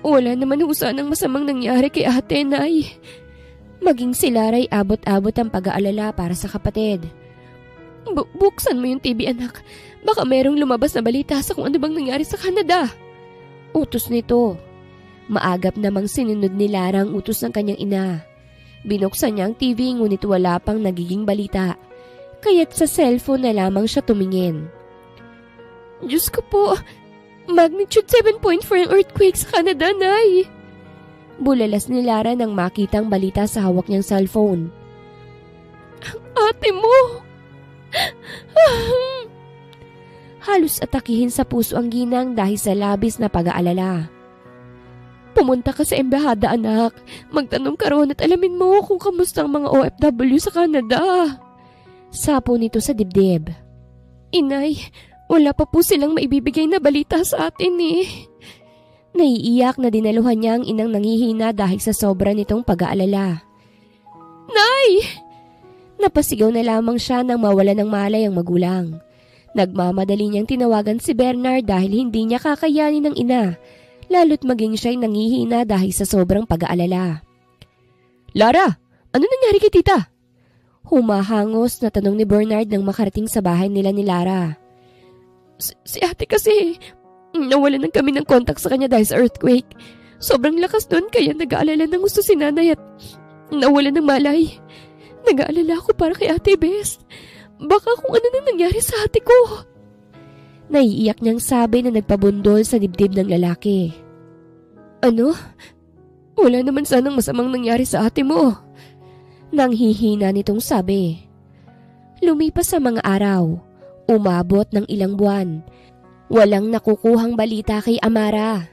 Wala naman sanang masamang nangyari kay ate, Nay. Maging si Lara'y abot-abot ang pag-aalala para sa kapatid. Buksan mo yung TV, anak. Baka merong lumabas na balita sa kung ano bang nangyari sa Canada. Utos nito. Maagap namang sinunod ni Lara ang utos ng kanyang ina. Binuksan niya ang TV ngunit wala pang nagiging balita. Kaya't sa cellphone na lamang siya tumingin. Diyos ko po, magnitude 7.4 ang earthquake sa Canada, Nay. Bulalas ni Lara nang makita ang balita sa hawak niyang cellphone. Ang ate mo! Halos atakihin sa puso ang ginang dahil sa labis na pag-aalala. Pumunta ka sa embahada, anak. Magtanong ka roon at alamin mo kung kamusta ang mga OFW sa Canada. Sapo nito sa dibdib. Inay, wala pa po silang maibibigay na balita sa atin Naiiyak na dinaluhan niya ang inang nanghihina dahil sa sobra nitong pag-aalala. Nay! Napasigaw na lamang siya nang mawala ng malay ang magulang. Nagmamadali niyang tinawagan si Bernard dahil hindi niya kakayanin ng ina, lalo't maging siya'y nangihina dahil sa sobrang pag-aalala. Lara, ano nangyari kay tita? Humahangos na tanong ni Bernard nang makarating sa bahay nila ni Lara. Si ate kasi, nawalan ng kami ng contact sa kanya dahil sa earthquake. Sobrang lakas doon kaya nag-aalala ng gusto si nanay at nawalan ng malay. Nag-aalala ako para kay ate Bes. Baka kung ano na nangyari sa ate ko. Naiiyak niyang sabi na nagpabundol sa dibdib ng lalaki. Ano? Wala naman sanang masamang nangyari sa ate mo. Nanghihina nitong sabi. Lumipas sa mga araw. Umabot ng ilang buwan. Walang nakukuhang balita kay Amara.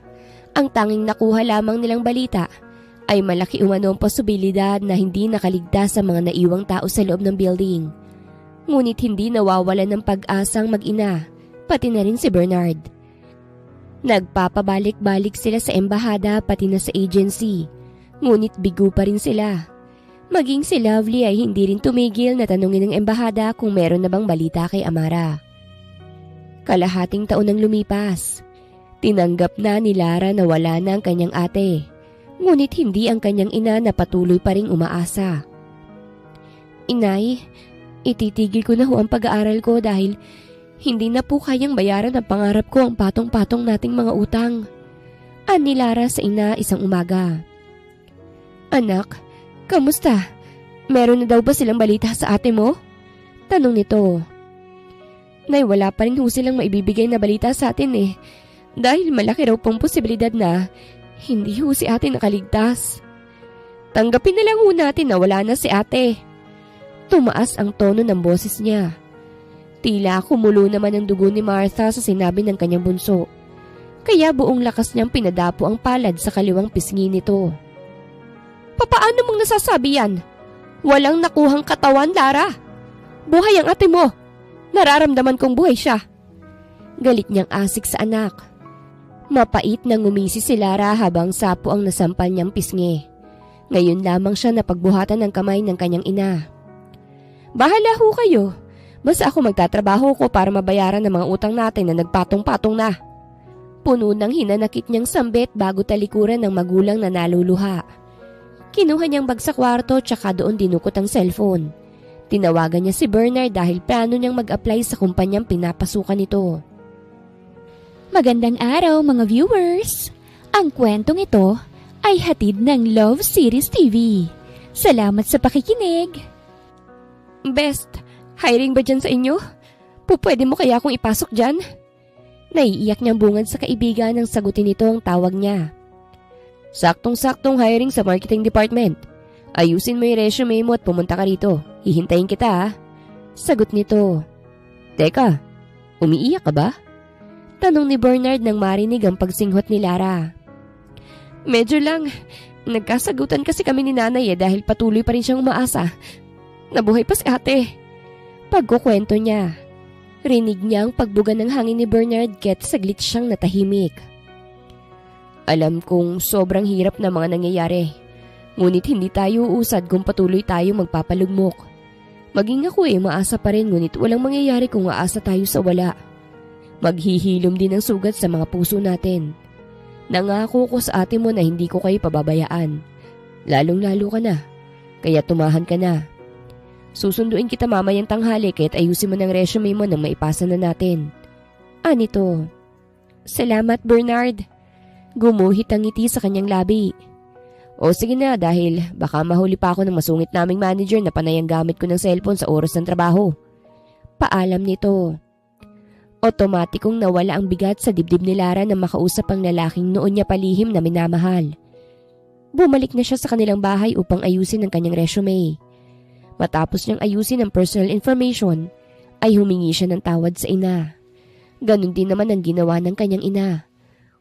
Ang tanging nakuha lamang nilang balita ay malaki umano ang posibilidad na hindi nakaligtas sa mga naiwang tao sa loob ng building. Ngunit hindi nawawalan ng pag-asang mag-ina, pati na rin si Bernard. Nagpapabalik-balik sila sa embahada pati na sa agency, ngunit bigo pa rin sila. Maging si Lovely ay hindi rin tumigil na tanungin ng embahada kung meron na bang balita kay Amara. Kalahating taon nang lumipas. Tinanggap na ni Lara na wala na ang kanyang ate, ngunit hindi ang kanyang ina na patuloy pa ring umaasa. Inay, ititigil ko na ho ang pag-aaral ko dahil hindi na po kayang bayaran ang pangarap ko ang patong-patong nating mga utang. Ani Lara sa ina isang umaga. Anak, kamusta? Meron na daw ba silang balita sa ate mo? Tanong nito. Nay, wala pa rin ho silang maibibigay na balita sa atin eh. Dahil malaki raw pong posibilidad na hindi ho si ate nakaligtas. Tanggapin na lang ho natin na wala na si ate. Tumaas ang tono ng boses niya. Tila kumulo naman ang dugo ni Martha sa sinabi ng kanyang bunso. Kaya buong lakas niyang pinadapo ang palad sa kaliwang pisngi nito. Papaano mong nasasabi yan? Walang nakuhang katawan, Lara. Buhay ang ate mo. Nararamdaman kong buhay siya. Galit niyang asik sa anak. Mapait na ngumisi si Lara habang sapo ang nasampal niyang pisngi. Ngayon lamang siya napagbuhatan ng kamay ng kanyang ina. Bahala ho kayo. Basta ako magtatrabaho ko para mabayaran ng mga utang natin na nagpatong-patong na. Puno ng hinanakit niyang sambit bago talikuran ng magulang na naluluha. Kinuha niyang bag sa kwarto tsaka doon dinukot ang cellphone. Tinawagan niya si Bernard dahil plano niyang mag-apply sa kumpanyang pinapasukan nito. Magandang araw mga viewers! Ang kwentong ito ay hatid ng Love Series TV. Salamat sa pakikinig! Best, hiring ba dyan sa inyo? Pwede mo kaya akong ipasok dyan? Naiiyak niyang bungad sa kaibigan nang sagutin nito ang tawag niya. Saktong-saktong hiring sa marketing department. Ayusin mo yung resume mo at pumunta ka rito. Hihintayin kita ha. Sagot nito. Teka, umiiyak ka ba? Tanong ni Bernard nang marinig ang pagsinghot ni Lara. Medyo lang. Nagkasagutan kasi kami ni nanay dahil patuloy pa rin siyang umaasa. Nabuhay pa si ate. Pagkukwento niya. Rinig niya ang pagbuga ng hangin ni Bernard kaya't saglit siyang natahimik. Alam kong sobrang hirap na mga nangyayari. Ngunit hindi tayo uusad kung patuloy tayo magpapalugmok. Maging ako maasa pa rin ngunit walang mangyayari kung aasa tayo sa wala. Maghihilom din ang sugat sa mga puso natin. Nangako ko sa ate mo na hindi ko kayo pababayaan. Lalong-lalo ka na. Kaya tumahan ka na. Susunduin kita mamayang tanghali kaya't ayusin mo ng resume mo nang maipasa na natin. Anito. Salamat Bernard. Gumuhit ang ngiti sa kanyang labi. O sige na dahil baka mahuli pa ako ng masungit naming manager na panay ang gamit ko ng cellphone sa oras ng trabaho. Paalam nito. Otomatikong nawala ang bigat sa dibdib ni Lara na makausap ang lalaking noon niya palihim na minamahal. Bumalik na siya sa kanilang bahay upang ayusin ang kanyang resume. Matapos niyang ayusin ang personal information, ay humingi siya ng tawad sa ina. Ganon din naman ang ginawa ng kanyang ina.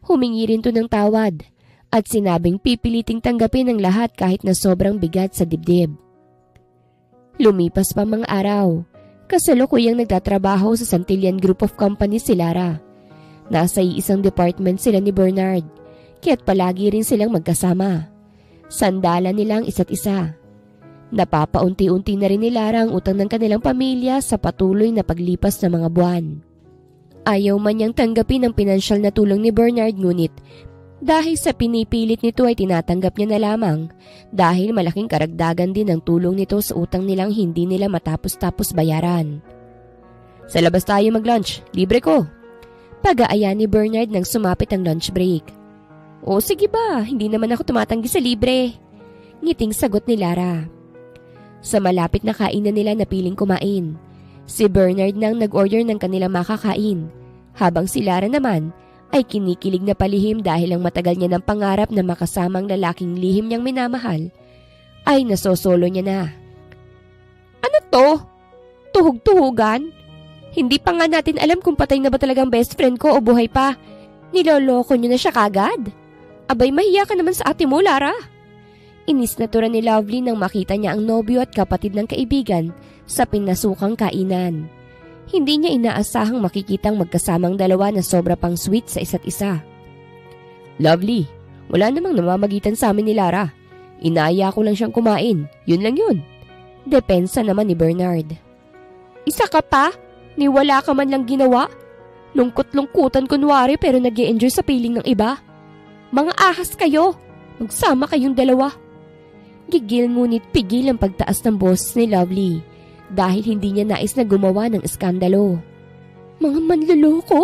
Humingi rin to ng tawad at sinabing pipiliting tanggapin ang lahat kahit na sobrang bigat sa dibdib. Lumipas pa mga araw, kasalukuyang nagtatrabaho sa Santillan Group of Companies si Lara. Nasa isang department sila ni Bernard, kaya't palagi rin silang magkasama. Sandalan nila ang isa't isa. Napapaunti-unti na rin ni Lara ang utang ng kanilang pamilya sa patuloy na paglipas ng mga buwan. Ayaw man niyang tanggapin ang pinansyal na tulong ni Bernard, ngunit dahil sa pinipilit nito ay tinatanggap niya na lamang dahil malaking karagdagan din ang tulong nito sa utang nilang hindi nila matapos-tapos bayaran. Sa labas tayo mag-lunch, libre ko. Pag-aaya ni Bernard nang sumapit ang lunch break. O sige ba, hindi naman ako tumatanggi sa libre. Ngiting sagot ni Lara. Sa malapit na kainan nila napiling kumain. Si Bernard nang nag-order ng kanilang makakain, habang si Lara naman ay kinikilig na palihim dahil ang matagal niya ng pangarap na makasamang lalaking lihim niyang minamahal ay nasosolo niya na. Ano to? Tuhog-tuhugan? Hindi pa nga natin alam kung patay na ba talagang best friend ko o buhay pa. Niloloko niyo na siya kagad? Abay, mahiya ka naman sa ate mo, Lara. Inis na tura ni Lovely nang makita niya ang nobyo at kapatid ng kaibigan sa pinasukang kainan. Hindi niya inaasahang makikitang magkasamang dalawa na sobra pang sweet sa isa't isa. Lovely, wala namang namamagitan sa amin ni Lara. Inaaya ko lang siyang kumain. Yun lang yun. Depensa naman ni Bernard. Isa ka pa? Ni wala ka man lang ginawa? Lungkot-lungkutan kunwari pero nag-e-enjoy sa piling ng iba? Mga ahas kayo! Magsama kayong dalawa. Gigil ngunit pigil ang pagtaas ng boses ni Lovely dahil hindi niya nais na gumawa ng eskandalo. Mga manloloko?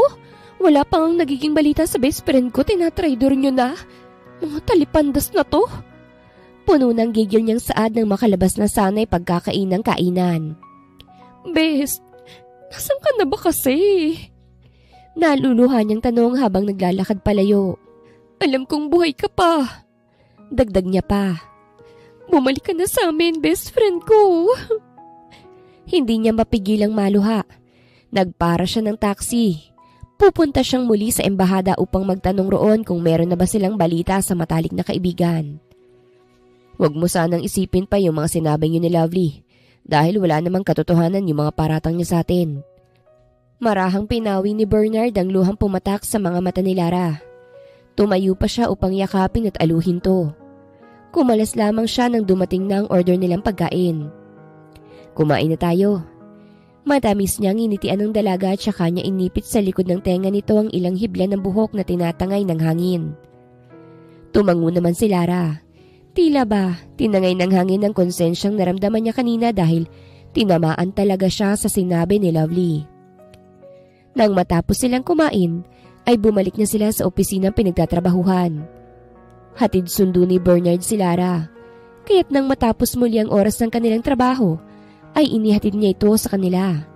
Wala pang nagiging balita sa best friend ko, tinatraidor niyo na. Mga talipandas na to. Puno ng gigil niyang saad nang makalabas na sana'y pagkakain ng kainan. Best, nasan ka na ba kasi? Naluluhan niyang tanong habang naglalakad palayo. Alam kong buhay ka pa. Dagdag niya pa. Bumalik ka na sa amin, best friend ko. Hindi niya mapigilang maluha. Nagpara siya ng taxi. Pupunta siyang muli sa embahada upang magtanong roon kung meron na ba silang balita sa matalik na kaibigan. Huwag mo sanang isipin pa yung mga sinabi niyo ni Lovely dahil wala namang katotohanan yung mga paratang niya sa atin. Marahang pinawi ni Bernard ang luhang pumatak sa mga mata ni Lara. Tumayo pa siya upang yakapin at aluhin to. Kumalas lamang siya nang dumating na ang order nilang pagkain. Kumain na tayo. Matamis niyang initian ng dalaga at saka niya inipit sa likod ng tenga nito ang ilang hibla ng buhok na tinatangay ng hangin. Tumango naman si Lara. Tila ba, tinangay ng hangin ang konsensyang naramdaman niya kanina dahil tinamaan talaga siya sa sinabi ni Lovely. Nang matapos silang kumain, ay bumalik na sila sa opisinang pinagtatrabahuhan. Hatid sundo ni Bernard si Lara, kaya't nang matapos muli ang oras ng kanilang trabaho, ay inihatid niya ito sa kanila.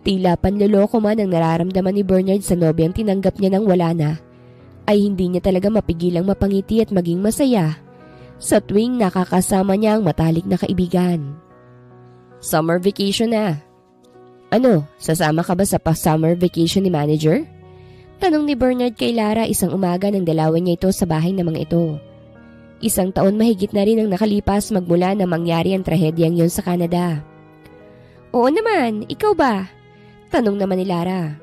Tila panloloko man ang nararamdaman ni Bernard sa nobyang tinanggap niya nang wala na, ay hindi niya talaga mapigilang mapangiti at maging masaya sa tuwing nakakasama niya ang matalik na kaibigan. Summer vacation na. Ano, sasama ka ba sa pa-summer vacation ni manager? Tanong ni Bernard kay Lara isang umaga nang dalawan niya ito sa bahay ng mga ito. Isang taon mahigit na rin ang nakalipas magmula na mangyari ang trahedyang yon sa Canada. Oo naman, ikaw ba? Tanong naman ni Lara.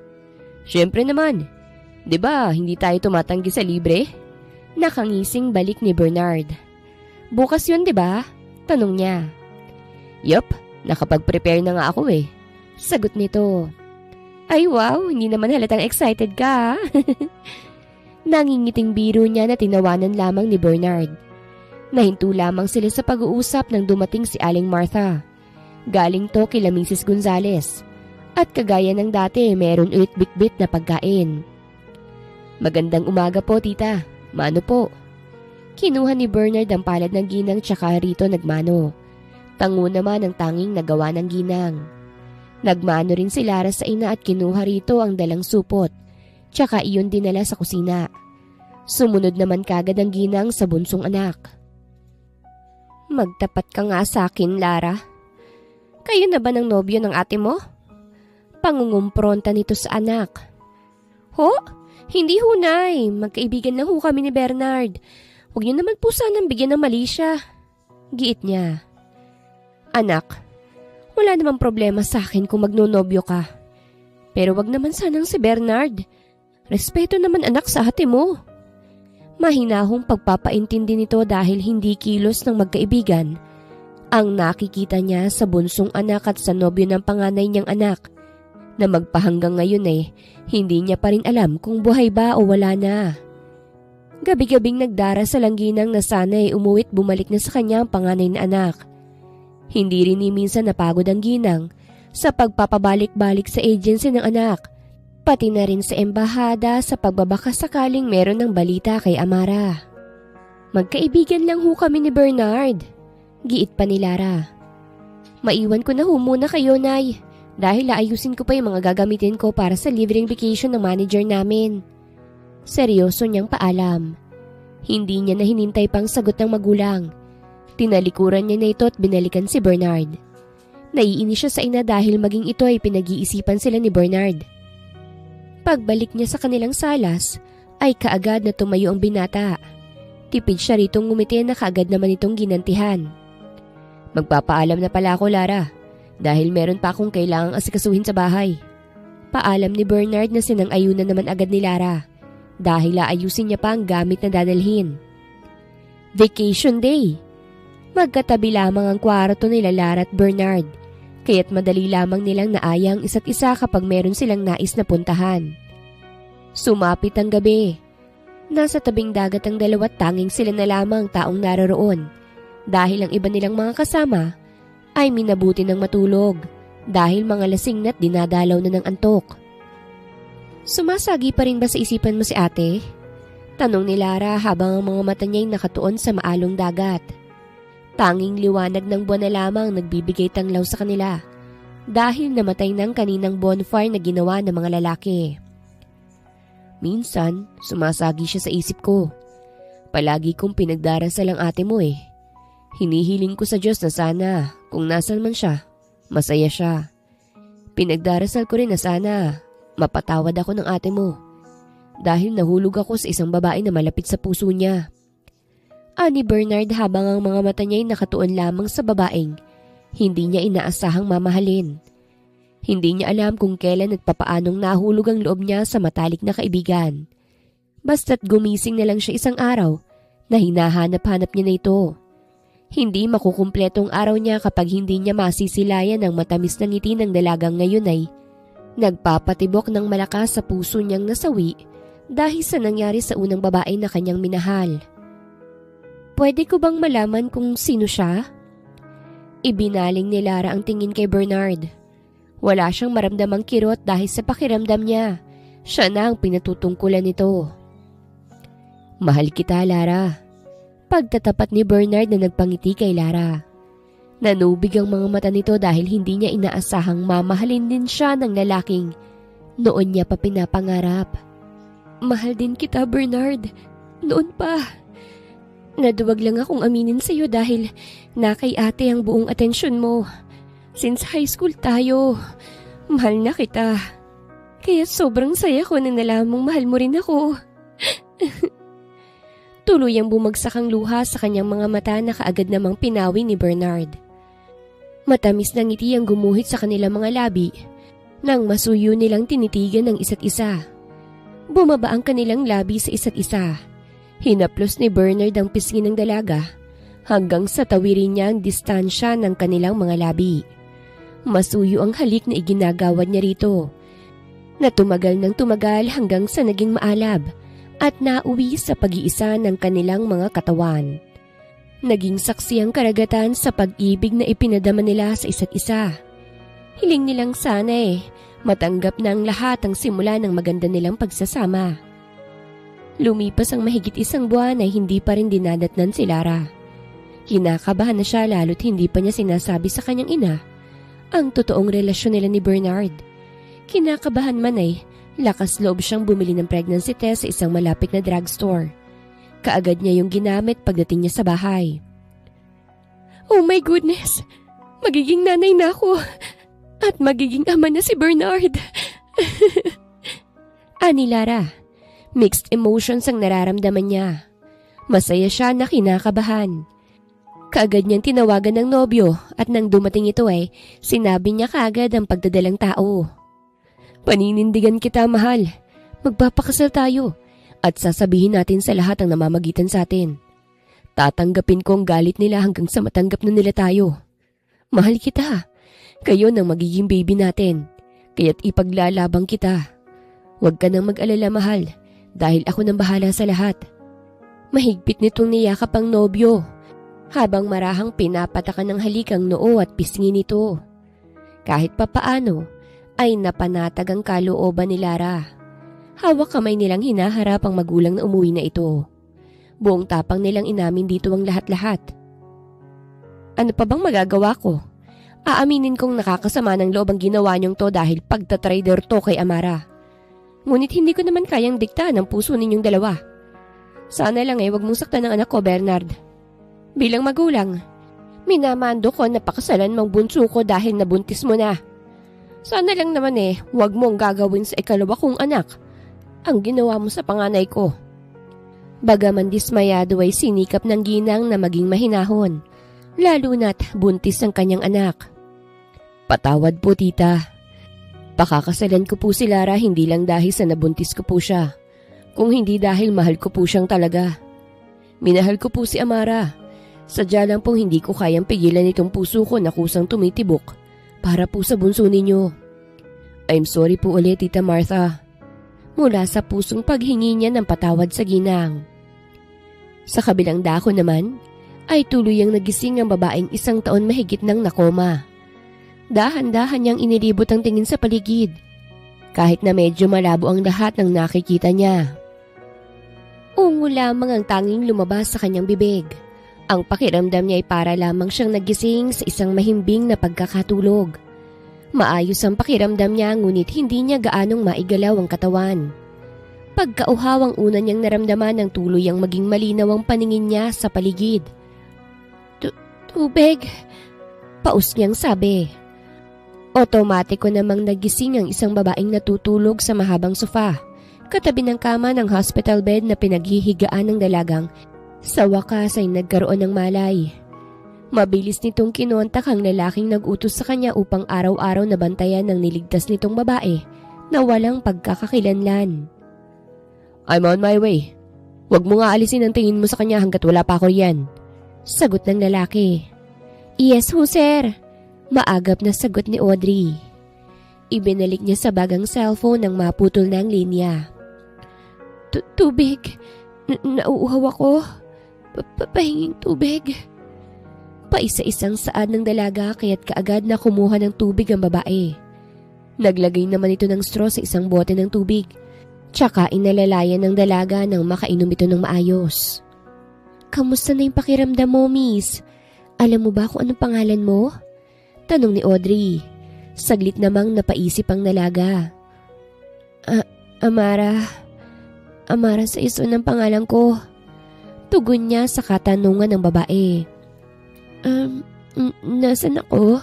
Siyempre naman. 'Di ba hindi tayo tumatanggi sa libre? Nakangising balik ni Bernard. Bukas yun 'di ba? Tanong niya. Yup, nakapag-prepare na nga ako eh. Sagot nito. Ay wow, hindi naman halatang excited ka. Nangingiting biro niya na tinawanan lamang ni Bernard. Nahinto lamang sila sa pag-uusap nang dumating si Aling Martha. Galing to kila Mrs. Gonzales. At kagaya ng dati, meron ulit bitbit na pagkain. Magandang umaga po, tita. Mano po? Kinuha ni Bernard ang palad ng ginang tsaka rito nagmano. Tango naman ang tanging nagawa ng ginang. Nagmano rin si Lara sa ina at kinuha rito ang dalang supot, tsaka iyon dinala sa kusina. Sumunod naman kagad ang ginang sa bunsong anak. Magtapat ka nga sa akin, Lara. Kayo na ba ng nobyo ng ate mo? Pangungumpronta nito sa anak. Ho? Hindi ho, Nay. Magkaibigan lang ho kami ni Bernard. Huwag niyo naman po sanang bigyan ng mali siya. Giit niya. Anak, wala namang problema sa akin kung magnonobyo ka. Pero wag naman sanang si Bernard. Respeto naman anak sa ate mo. Mahinahong pagpapaintindi nito dahil hindi kilos ng magkaibigan Ang nakikita niya sa bunsong anak at sa nobyo ng panganay niyang anak na magpahanggang ngayon hindi niya pa rin alam kung buhay ba o wala na. Gabi-gabing nagdarasal ang ginang na sana umuwi't bumalik na sa kanya ang panganay na anak. Hindi rin ni minsan napagod ang ginang sa pagpapabalik-balik sa agency ng anak, pati na rin sa embahada sa pagbabaka sakaling meron ng balita kay Amara. Magkaibigan lang ho kami ni Bernard. Giit pa ni Lara. Maiwan ko na ho muna kayo, Nay, dahil aayusin ko pa yung mga gagamitin ko para sa libreng vacation ng manager namin. Seryoso niyang paalam. Hindi niya na hinintay pang sagot ng magulang. Tinalikuran niya na ito at binalikan si Bernard. Naiinis siya sa ina dahil maging ito ay pinag-iisipan sila ni Bernard. Pagbalik niya sa kanilang salas, ay kaagad na tumayo ang binata. Tipid siya ritong ngumiti na kaagad naman itong ginantihan. Magpapaalam na pala ako, Lara, dahil meron pa akong kailangang asikasuhin sa bahay. Paalam ni Bernard na sinang-ayunan naman agad ni Lara dahil aayusin niya pa ang gamit na dadalhin. Vacation day! Magkatabi lamang ang kwarto nila Lara at Bernard, kaya't madali lamang nilang naaya ang isa't isa kapag meron silang nais na puntahan. Sumapit ang gabi. Nasa tabing dagat ang dalawa't tanging sila na lamang taong naroroon. Dahil ang iba nilang mga kasama ay minabuti ng matulog dahil mga lasing na't dinadalaw na ng antok. Sumasagi pa rin ba sa isipan mo si ate? Tanong ni Lara habang ang mga mata niya'y nakatuon sa maalong dagat. Tanging liwanag ng buwan na lamang nagbibigay tanglaw sa kanila dahil namatay ng kaninang bonfire na ginawa ng mga lalaki. Minsan, sumasagi siya sa isip ko. Palagi kong pinagdarasal ang ate mo Hinihiling ko sa Diyos na sana, kung nasan man siya, masaya siya. Pinagdarasal ko rin na sana, mapatawad ako ng ate mo. Dahil nahulog ako sa isang babae na malapit sa puso niya. Ani Bernard habang ang mga mata niya'y nakatuon lamang sa babaeng, hindi niya inaasahang mamahalin. Hindi niya alam kung kailan at papaanong nahulog ang loob niya sa matalik na kaibigan. Basta't gumising na lang siya isang araw na hinahanap-hanap niya na ito. Hindi makukumpletong araw niya kapag hindi niya masisilayan ang matamis na ngiti ng dalagang ngayon ay nagpapatibok ng malakas sa puso niyang nasawi dahil sa nangyari sa unang babae na kanyang minahal. Pwede ko bang malaman kung sino siya? Ibinaling ni Lara ang tingin kay Bernard. Wala siyang maramdamang kirot dahil sa pakiramdam niya. Siya na ang pinatutungkulan nito. Mahal kita, Lara. Pagtatapat ni Bernard na nagpangiti kay Lara. Nanubig ang mga mata nito dahil hindi niya inaasahang mamahalin din siya ng lalaking noon niya pa pinapangarap. Mahal din kita, Bernard. Noon pa. Naduwag lang akong aminin sa iyo dahil na kay ate ang buong atensyon mo. Since high school tayo, mahal na kita. Kaya sobrang saya ko na nalamang mahal mo rin ako. Tuluyang bumagsak ang luha sa kanyang mga mata na kaagad namang pinawi ni Bernard. Matamis na ngiti ang gumuhit sa kanilang mga labi nang masuyo nilang tinitigan ng isa't isa. Bumaba ang kanilang labi sa isa't isa. Hinaplos ni Bernard ang pisngi ng dalaga hanggang sa tawirin niya ang distansya ng kanilang mga labi. Masuyo ang halik na iginagawad niya rito na tumagal ng tumagal hanggang sa naging maalab at nauwi sa pag-iisa ng kanilang mga katawan. Naging saksi ang karagatan sa pag-ibig na ipinadama nila sa isa't isa. Hiling nilang sana matanggap na ang lahat ang simula ng maganda nilang pagsasama. Lumipas ang mahigit isang buwan ay hindi pa rin dinadatnan si Lara. Kinakabahan na siya lalo't hindi pa niya sinasabi sa kanyang ina ang totoong relasyon nila ni Bernard. Kinakabahan man lakas loob siyang bumili ng pregnancy test sa isang malapit na drugstore. Kaagad niya yung ginamit pagdating niya sa bahay. Oh my goodness! Magiging nanay na ako! At magiging ama na si Bernard! Ani Lara, mixed emotions ang nararamdaman niya. Masaya siya na kinakabahan. Kaagad niyang tinawagan ng nobyo at nang dumating ito sinabi niya kaagad ang pagdadalang tao. Paninindigan kita, mahal. Magpapakasal tayo at sasabihin natin sa lahat ang namamagitan sa atin. Tatanggapin ko ang galit nila hanggang sa matanggap na nila tayo. Mahal kita. Kayo nang magiging baby natin. Kaya't ipaglalabang kita. Huwag ka nang mag-alala, mahal, dahil ako nang bahala sa lahat. Mahigpit nitong niyakap ang nobyo, habang marahang pinapatakan ng halikang noo at pisngi nito. Kahit papaano, ay napanatag ang kalooban ni Lara. Hawak kamay nilang hinaharap ang magulang na umuwi na ito. Buong tapang nilang inamin dito ang lahat-lahat. Ano pa bang magagawa ko? Aaminin kong nakakasama ng loob ang ginawa niyong to dahil pagtatrader to kay Amara. Ngunit hindi ko naman kayang diktahan ang puso ninyong dalawa. Sana lang wag mong saktan ng anak ko, Bernard. Bilang magulang, minamando ko na pakasalan mong bunso ko dahil nabuntis mo na. Sana lang naman wag mong gagawin sa ikalawa kong anak ang ginawa mo sa panganay ko. Bagaman dismayado ay sinikap ng ginang na maging mahinahon, lalo na't buntis ang kanyang anak. Patawad po, tita. Pakakasalan ko po si Lara hindi lang dahil sa nabuntis ko po siya, kung hindi dahil mahal ko po siyang talaga. Minahal ko po si Amara. Sadya lang pong hindi ko kayang pigilan itong puso ko na kusang tumitibok para po sa bunso ninyo. I'm sorry po ulit, Tita Martha. Mula sa pusong paghingi niya ng patawad sa ginang. Sa kabilang dako naman, ay tuluyang nagising ang babaeng 1 taon mahigit nang nakoma. Dahan-dahan niyang inilibot ang tingin sa paligid, kahit na medyo malabo ang lahat ng nakikita niya. Ungo lamang ang tanging lumabas sa kanyang bibig. Ang pakiramdam niya ay para lamang siyang nagising sa isang mahimbing na pagkakatulog. Maayos ang pakiramdam niya ngunit hindi niya gaanong maigalaw ang katawan. Pagkauhaw ang una niyang naramdaman ng tuluyang maging malinaw ang paningin niya sa paligid. Tubig, paus niyang sabi. Otomatiko namang nagising ang isang babaeng natutulog sa mahabang sofa, katabi ng kama ng hospital bed na pinaghihigaan ng dalagang. Sa wakas ay nagkaroon ng malay. Mabilis nitong kinontak ang lalaking nag-utos sa kanya upang araw-araw na bantayan ng niligtas nitong babae na walang pagkakakilanlan. I'm on my way. Huwag mo nga alisin ang tingin mo sa kanya hanggat wala pa ako riyan. Sagot ng lalaki. Yes ho, sir. Maagap na sagot ni Audrey. Ibinalik niya sa bagang cellphone nang maputol na ang linya. Tubig. Nauuhaw ako. Pahinging tubig. Paisa-isang saad ng dalaga kaya't kaagad na kumuha ng tubig ang babae. Naglagay naman ito ng straw sa isang bote ng tubig. Tsaka inalalayan ng dalaga nang makainom ito ng maayos. Kamusta na yung pakiramdam mo, miss? Alam mo ba kung anong pangalan mo? Tanong ni Audrey. Saglit namang napaisip ang dalaga. Amara. Amara sa iso ng pangalan ko. Tugon niya sa katanungan ng babae. Nasaan ako?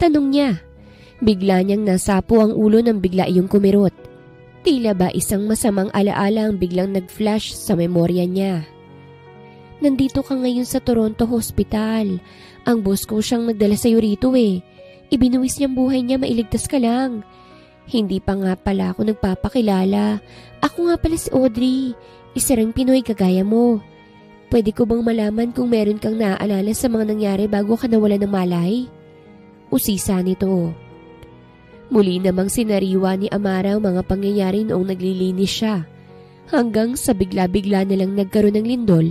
Tanong niya. Bigla niyang nasapo ang ulo nang bigla iyong kumirot. Tila ba isang masamang alaala ang biglang nag-flash sa memorya niya. Nandito ka ngayon sa Toronto Hospital. Ang boss ko siyang nagdala sa'yo rito Ibinuwis niyang buhay niya, mailigtas ka lang. Hindi pa nga pala ako nagpapakilala. Ako nga pala si Audrey. Isa ring Pinoy kagaya mo. Pwede ko bang malaman kung meron kang naaalala sa mga nangyari bago ka nawala ng malay? Usisa nito. Muli namang sinariwa ni Amara ang mga pangyayari noong naglilinis siya. Hanggang sa bigla-bigla nalang nagkaroon ng lindol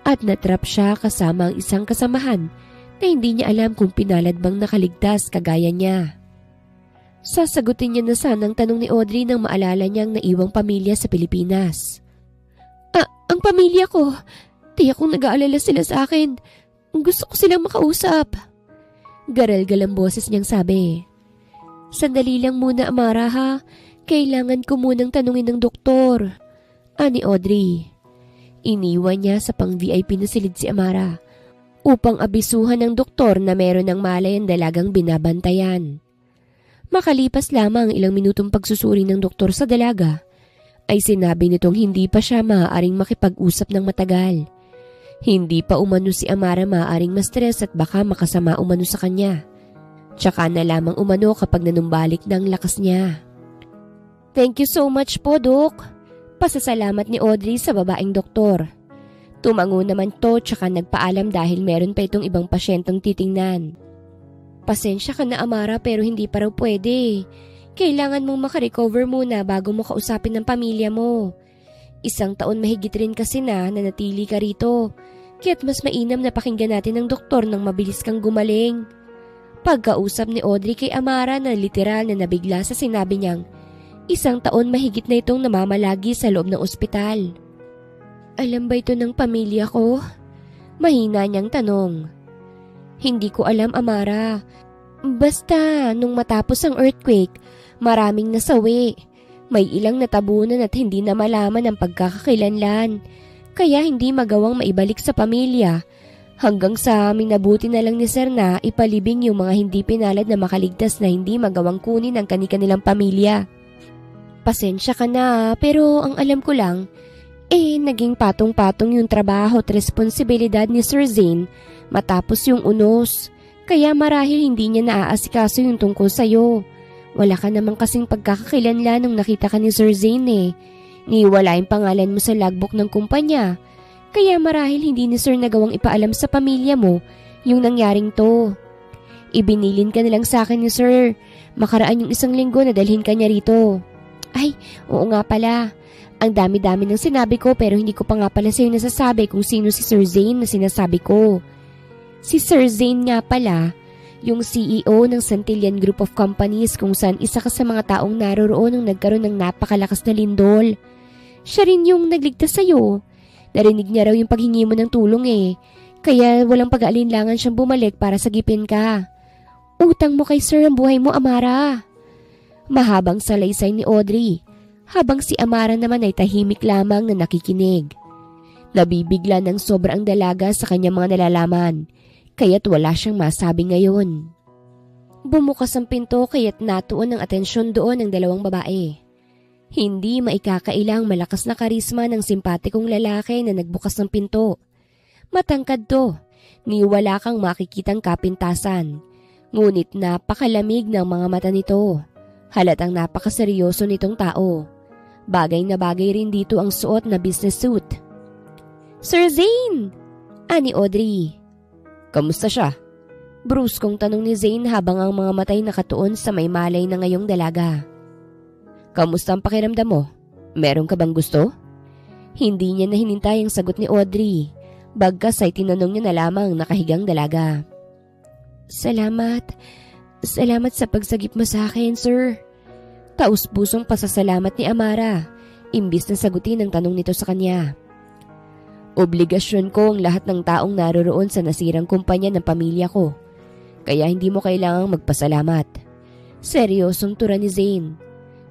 at natrap siya kasama ang isang kasamahan na hindi niya alam kung pinalad bang nakaligtas kagaya niya. Sasagutin niya na sanang tanong ni Audrey nang maalala niyang naiwang pamilya sa Pilipinas. Ang pamilya ko. Tiyak kong nag-aalala sila sa akin. Gusto ko silang makausap. Garal-gal ang boses niyang sabi. Sandali lang muna, Amara, ha? Kailangan ko munang tanungin ng doktor. Ani Audrey. Iniwan niya sa pang-VIP na silid si Amara upang abisuhan ng doktor na meron ng malay ang dalagang binabantayan. Makalipas lamang ilang minutong pagsusuri ng doktor sa dalaga, ay sinabi nitong hindi pa siya maaaring makipag-usap ng matagal. Hindi pa umano si Amara maaaring ma-stress at baka makasama umano sa kanya. Tsaka na lamang umano kapag nanumbalik ng lakas niya. Thank you so much po, Dok. Pasasalamat ni Audrey sa babaeng doktor. Tumango naman to tsaka nagpaalam dahil meron pa itong ibang pasyentong titingnan. Pasensya ka na Amara pero hindi pa raw pwede. Kailangan mong makarecover muna bago mo kausapin ng pamilya mo. 1 taon mahigit rin kasi na nanatili ka rito. Kaya't mas mainam na pakinggan natin ng doktor nang mabilis kang gumaling. Pagkausap ni Audrey kay Amara na literal na nabigla sa sinabi niyang 1 taon mahigit na itong namamalagi sa loob ng ospital. Alam ba ito ng pamilya ko? Mahina niyang tanong. Hindi ko alam Amara. Basta nung matapos ang earthquake, maraming nasawi. May ilang natabunan at hindi na malaman ang pagkakakilanlan. Kaya hindi magawang maibalik sa pamilya. Hanggang sa minabuti na lang ni Sir na ipalibing yung mga hindi pinalad na makaligtas na hindi magawang kunin ang kani-kanilang pamilya. Pasensya ka na pero ang alam ko lang, naging patong-patong yung trabaho at responsibilidad ni Sir Zane matapos yung unos. Kaya marahil hindi niya naaasikaso yung tungkol sa'yo. Wala ka namang kasing pagkakakilanlan nung nakita ka ni Sir Zane Niwala yung pangalan mo sa logbook ng kumpanya. Kaya marahil hindi ni Sir nagawang ipaalam sa pamilya mo yung nangyaring to. Ibinilin ka na lang sa akin ni Sir. Makaraan yung 1 linggo na dalhin ka niya rito. Ay, oo nga pala. Ang dami-dami ng sinabi ko pero hindi ko pa nga pala sa'yo nasasabi kung sino si Sir Zane na sinasabi ko. Si Sir Zane nga pala, yung CEO ng Santillan Group of Companies kung saan isa ka sa mga taong naroroon nung nagkaroon ng napakalakas na lindol. Siya rin yung nagligtas sa'yo. Narinig niya raw yung paghingi mo ng tulong Kaya walang pag-aalinlangan siyang bumalik para sagipin ka. Utang mo kay Sir ang buhay mo, Amara. Mahabang salaysay ni Audrey. Habang si Amara naman ay tahimik lamang na nakikinig. Nabibigla ng sobrang dalaga sa kanyang mga nalalaman, kaya't wala siyang masabi ngayon. Bumukas ang pinto kaya't natuon ang atensyon doon ng 2 babae. Hindi maikakailang malakas na karisma ng simpatikong lalaki na nagbukas ng pinto. Matangkad to, niwala kang makikitang kapintasan. Ngunit napakalamig ng mga mata nito. Halatang napakaseryoso nitong tao. Bagay na bagay rin dito ang suot na business suit. Sir Zane! Ani Audrey. Kamusta siya? Bruskong tanong ni Zane habang ang mga matay nakatuon sa may malay na ngayong dalaga. Kamusta ang pakiramdam mo? Meron ka bang gusto? Hindi niya nahinintay ang sagot ni Audrey. Bagkas ay tinanong niya na lamang nakahigang dalaga. Salamat. Salamat sa pagsagip mo sa akin, sir. Taus-pusong pasasalamat ni Amara, imbis na sagutin ang tanong nito sa kanya. Obligasyon ko ang lahat ng taong naroroon sa nasirang kumpanya ng pamilya ko. Kaya hindi mo kailangang magpasalamat. Seryosong tura ni Zane.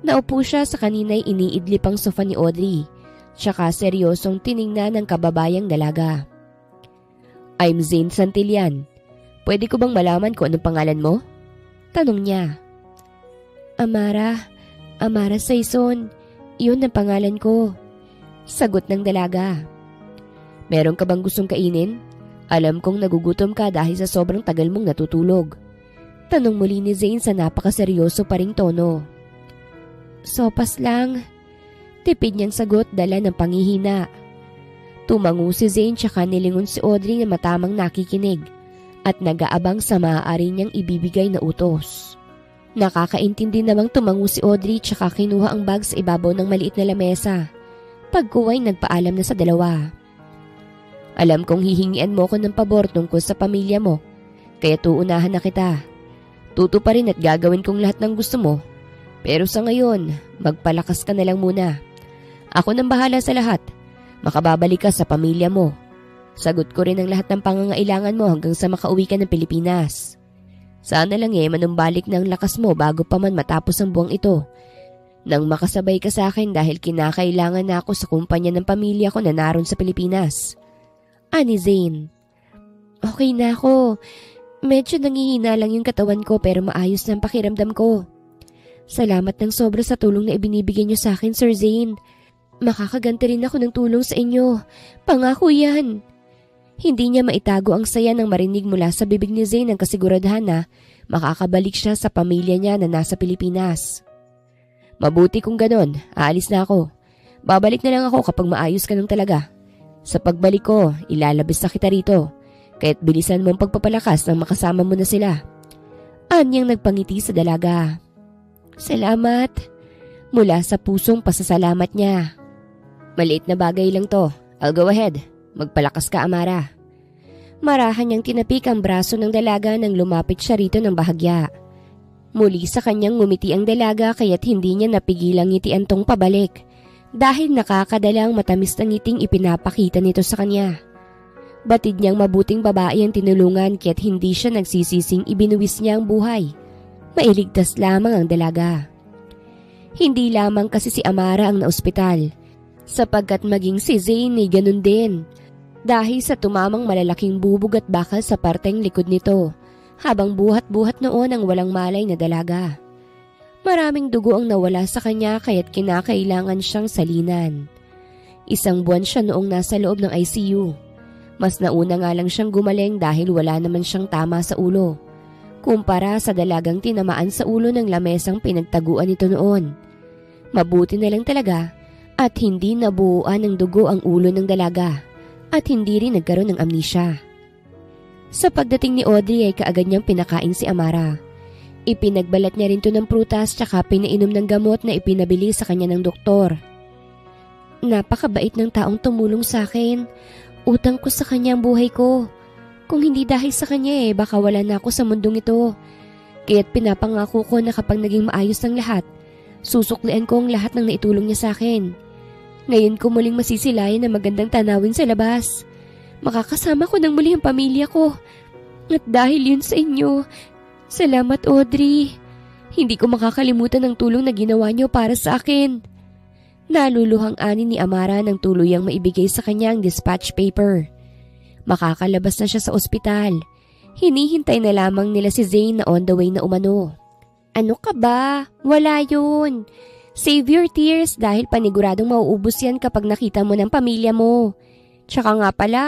Naupo siya sa kanina'y iniidlip ang sofa ni Audrey, tsaka seryosong tiningnan ng kababayang dalaga. I'm Zane Santillan. Pwede ko bang malaman kung anong pangalan mo? Tanong niya. Amara Saison. Iyon ang pangalan ko. Sagot ng dalaga. Meron ka bang gustong kainin? Alam kong nagugutom ka dahil sa sobrang tagal mong natutulog. Tanong muli ni Zane sa napakaseryoso pa ring tono. Sopas lang. Tipid niyang sagot dala ng panghihina. Tumango si Zane tsaka nilingon si Audrey na matamang nakikinig at nag-aabang sa maaari niyang ibibigay na utos. Nakakaintindi namang tumango si Audrey tsaka kinuha ang bag sa ibabaw ng maliit na lamesa. Pagkuway nagpaalam na sa dalawa. Alam kong hihingian mo ko ng pabor tungkol sa pamilya mo, kaya tuunahan na kita. Tutuparin at gagawin kong lahat ng gusto mo. Pero sa ngayon, magpalakas ka na lang muna. Ako nang bahala sa lahat. Makababalik ka sa pamilya mo. Sagot ko rin ang lahat ng pangangailangan mo hanggang sa makauwi ka ng Pilipinas. Sana lang manumbalik ng lakas mo bago pa man matapos ang buwang ito. Nang makasabay ka sa akin dahil kinakailangan na ako sa kumpanya ng pamilya ko na naroon sa Pilipinas. Ani Zane. Okay na ako. Medyo nangihina lang yung katawan ko pero maayos na ang pakiramdam ko. Salamat ng sobra sa tulong na ibinibigay niyo sa akin, Sir Zane. Makakaganti rin ako ng tulong sa inyo. Pangako yan. Hindi niya maitago ang saya nang marinig mula sa bibig ni Zane ang kasiguradhan na makakabalik siya sa pamilya niya na nasa Pilipinas. Mabuti kung ganon, aalis na ako. Babalik na lang ako kapag maayos ka ng talaga. Sa pagbalik ko, ilalabis na kita rito. Kaya't bilisan mo ang pagpapalakas nang makasama mo na sila. Anyang nagpangiti sa dalaga. Salamat. Mula sa pusong pasasalamat niya. Maliit na bagay lang to. I'll go ahead. Magpalakas ka, Amara. Marahan niyang tinapik ang braso ng dalaga nang lumapit siya rito ng bahagya. Muli sa kanyang ngumiti ang dalaga kaya't hindi niya napigilang ngitian tong pabalik dahil nakakadalang matamis na ngiting ipinapakita nito sa kanya. Batid niyang mabuting babae ang tinulungan kaya't hindi siya nagsisising ibinuwis niya ang buhay. Mailigtas lamang ang dalaga. Hindi lamang kasi si Amara ang naospital, sapagkat maging si Zane ay ganun din. Dahil sa tumamang malalaking bubog at bakal sa parteng likod nito, habang buhat-buhat noon ang walang malay na dalaga. Maraming dugo ang nawala sa kanya kaya't kinakailangan siyang salinan. 1 buwan siya noong nasa loob ng ICU. Mas nauna nga lang siyang gumaling dahil wala naman siyang tama sa ulo. Kumpara sa dalagang tinamaan sa ulo ng lamesang pinagtaguan nito noon. Mabuti na lang talaga at hindi nabuuan ng dugo ang ulo ng dalaga at hindi rin nagkaroon ng amnesia. Sa pagdating ni Audrey ay kaagad niyang pinakain si Amara. Ipinagbalat niya rin to ng prutas tsaka pinainom ng gamot na ipinabili sa kanya ng doktor. Napakabait ng taong tumulong sa akin. Utang ko sa kanya ang buhay ko. Kung hindi dahil sa kanya baka wala na ako sa mundong ito. Kaya't pinapangako ko na kapag naging maayos ng lahat, susuklian ko ang lahat ng naitulong niya sa akin. Ngayon ko muling masisilayan na magandang tanawin sa labas. Makakasama ko ng muli ang pamilya ko. At dahil yun sa inyo, salamat Audrey. Hindi ko makakalimutan ang tulong na ginawa niyo para sa akin. Naluluhang ani ni Amara nang tuluyang maibigay sa kanya ang dispatch paper. Makakalabas na siya sa ospital. Hinihintay na lamang nila si Zane na on the way na umano. Ano ka ba? Wala yun. Save your tears dahil paniguradong mauubos yan kapag nakita mo ng pamilya mo. Tsaka nga pala,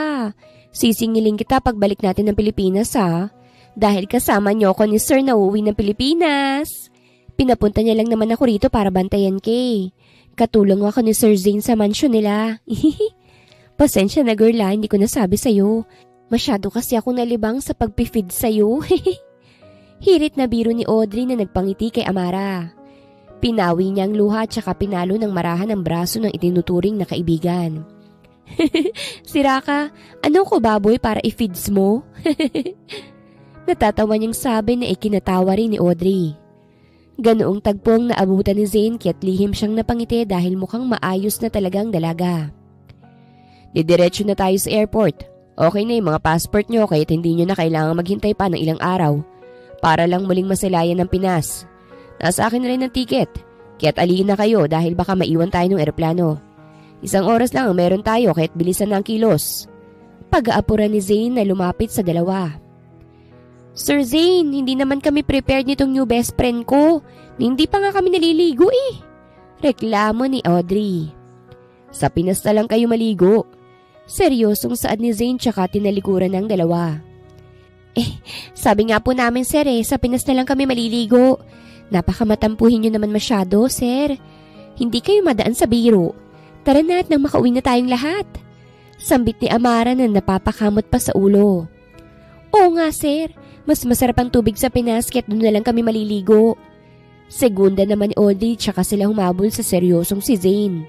sisingilin kita pagbalik natin ng Pilipinas ha. Dahil kasama niyo ako ni Sir na uuwi ng Pilipinas. Pinapunta niya lang naman ako rito para bantayan kay. Katulong ako ni Sir Zane sa mansyon nila. Pasensya na girl hindi ko nasabi sa'yo. Masyado kasi ako nalibang sa pagpifeed sa'yo. Hirit na biro ni Audrey na nagpangiti kay Amara. Pinawi niya ang luha tsaka pinalo ng marahan ang braso ng itinuturing na kaibigan. Sira ka, ano ko baboy para i-feeds mo? Natatawa niyang sabi na ikinatawa rin ni Audrey. Ganoong tagpong naabutan ni Zane kaya't lihim siyang napangiti dahil mukhang maayos na talagang dalaga. Didiretso na tayo sa airport. Okay na yung mga passport nyo kaya't hindi nyo na kailangang maghintay pa ng ilang araw para lang muling masilayan ng Pinas. Nasa akin na rin ang ticket, kaya't alihin na kayo dahil baka maiwan tayo ng eroplano. 1 oras lang ang meron tayo kaya't bilisan na ang kilos. Pag-aapuran ni Zane na lumapit sa dalawa. Sir Zane, hindi naman kami prepared nitong new best friend ko. Hindi pa nga kami naliligo eh. Reklamo ni Audrey. Sa Pinas na lang kayo maligo. Seryosong saad ni Zane tsaka tinalikuran ng dalawa. Sabi nga po namin sir sa Pinas na lang kami maliligo. Napakamatampuhin nyo naman masyado sir. Hindi kayo madaan sa biro. Tara na at nang makauwi na tayong lahat. Sambit ni Amara na napapakamot pa sa ulo. Oo nga sir. Mas masarap ang tubig sa Pinas kaya't doon na lang kami maliligo. Segunda naman ni Audrey tsaka sila humabol sa seryosong si Zane.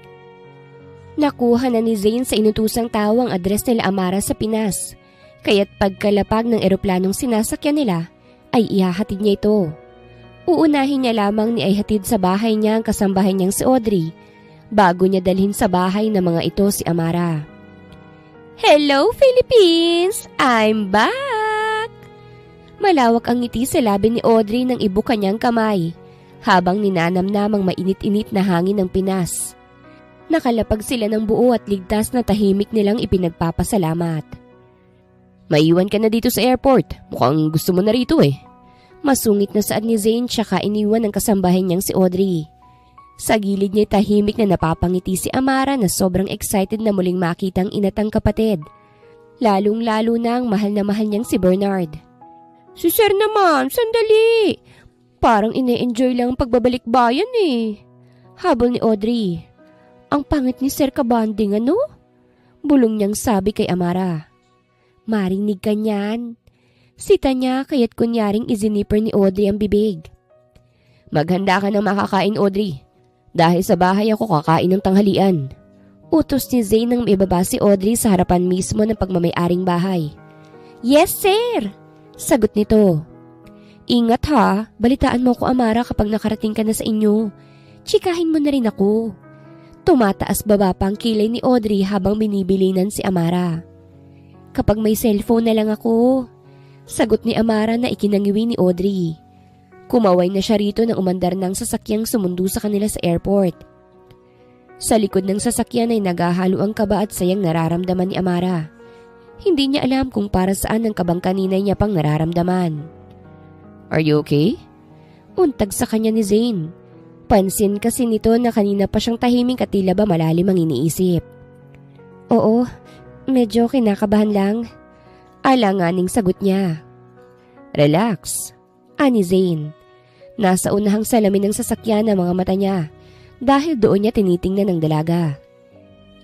Nakuha na ni Zane sa inutusang tao ang address nila Amara sa Pinas. Kaya't pagkalapag ng eroplanong sinasakyan nila ay ihahatid niya ito. Uunahin niya lamang ni ay hatid sa bahay niya ang kasambahay niyang si Audrey bago niya dalhin sa bahay ng mga ito si Amara. Hello Philippines! I'm back! Malawak ang ngiti sa labi ni Audrey nang ibuka niyang kamay habang ninanamnamang mainit-init na hangin ng Pinas. Nakalapag sila ng buo at ligtas na tahimik nilang ipinagpapasalamat. Maiwan ka na dito sa airport. Mukhang gusto mo na rito eh. Masungit na saad ni Zane tsaka iniwan ng kasambahay niyang si Audrey. Sa gilid niya tahimik na napapangiti si Amara na sobrang excited na muling makitang inatang kapatid. Lalong-lalo na ang mahal na mahal niyang si Bernard. Si Sir naman, sandali. Parang ine-enjoy lang ang pagbabalik bayan eh. Habol ni Audrey. Ang pangit ni Sir kabanding ano? Bulong niyang sabi kay Amara. Marinig ka niyan. Si Tanya kaya't kunyaring izinipper ni Audrey ang bibig. Maghanda ka ng makakain, Audrey. Dahil sa bahay ako kakain ng tanghalian. Utos ni Zane nang ibaba si Audrey sa harapan mismo ng pagmamay-aring bahay. Yes, sir! Sagot nito. Ingat ha, balitaan mo ko Amara kapag nakarating ka na sa inyo. Tsikahin mo na rin ako. Tumataas baba pa ang kilay ni Audrey habang binibilinan si Amara. Kapag may cellphone na lang ako. Sagot ni Amara na ikinangiwi ni Audrey. Kumaway na siya rito nang umandar ng sasakyang sumundo sa kanila sa airport. Sa likod ng sasakyan ay naghahalo ang kaba at sayang nararamdaman ni Amara. Hindi niya alam kung para saan ang kabang kaninay niya pang nararamdaman. Are you okay? Untag sa kanya ni Zane. Pansin kasi nito na kanina pa siyang tahimik at tila ba malalim ang iniisip. Oo, medyo kinakabahan lang. Alanganing sagot niya. Relax, ani Zane. Nasa unahang salamin ng sasakyan ang mga mata niya dahil doon niya tinitingnan ang dalaga.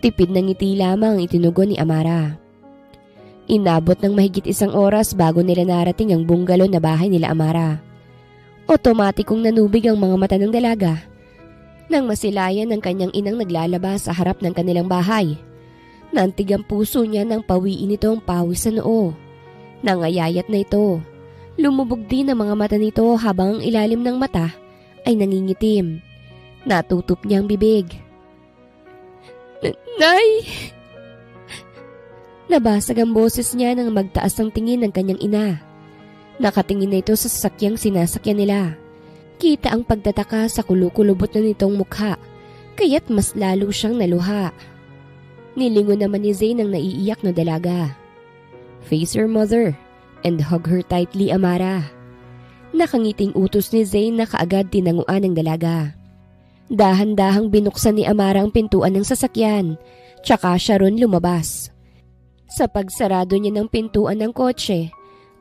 Tipid ng ngiti lamang ang itinugon ni Amara. Inabot ng mahigit 1 oras bago nila narating ang bungalow na bahay nila Amara. Otomatikong nanubig ang mga mata ng dalaga nang masilayan ng kanyang inang naglalaba sa harap ng kanilang bahay. Nantig ang puso niya nang pawiin nito ang pawis sa noo. Nangayayat na ito. Lumubog din ang mga mata nito habang ang ilalim ng mata ay nangingitim. Natutup niya ang bibig. Nay! Nabasag ang boses niya nang magtaas ang tingin ng kanyang ina. Nakatingin na ito sa sasakyang sinasakyan nila. Kita ang pagtataka sa kulukulubot na nitong mukha, kaya't mas lalo siyang naluha. Nilingon naman ni Zane ang naiiyak na dalaga. Face your mother and hug her tightly, Amara. Nakangiting utos ni Zane na kaagad tinanguan ng dalaga. Dahan-dahang binuksan ni Amara ang pintuan ng sasakyan, tsaka siya ron lumabas. Sa pagsarado niya ng pintuan ng kotse,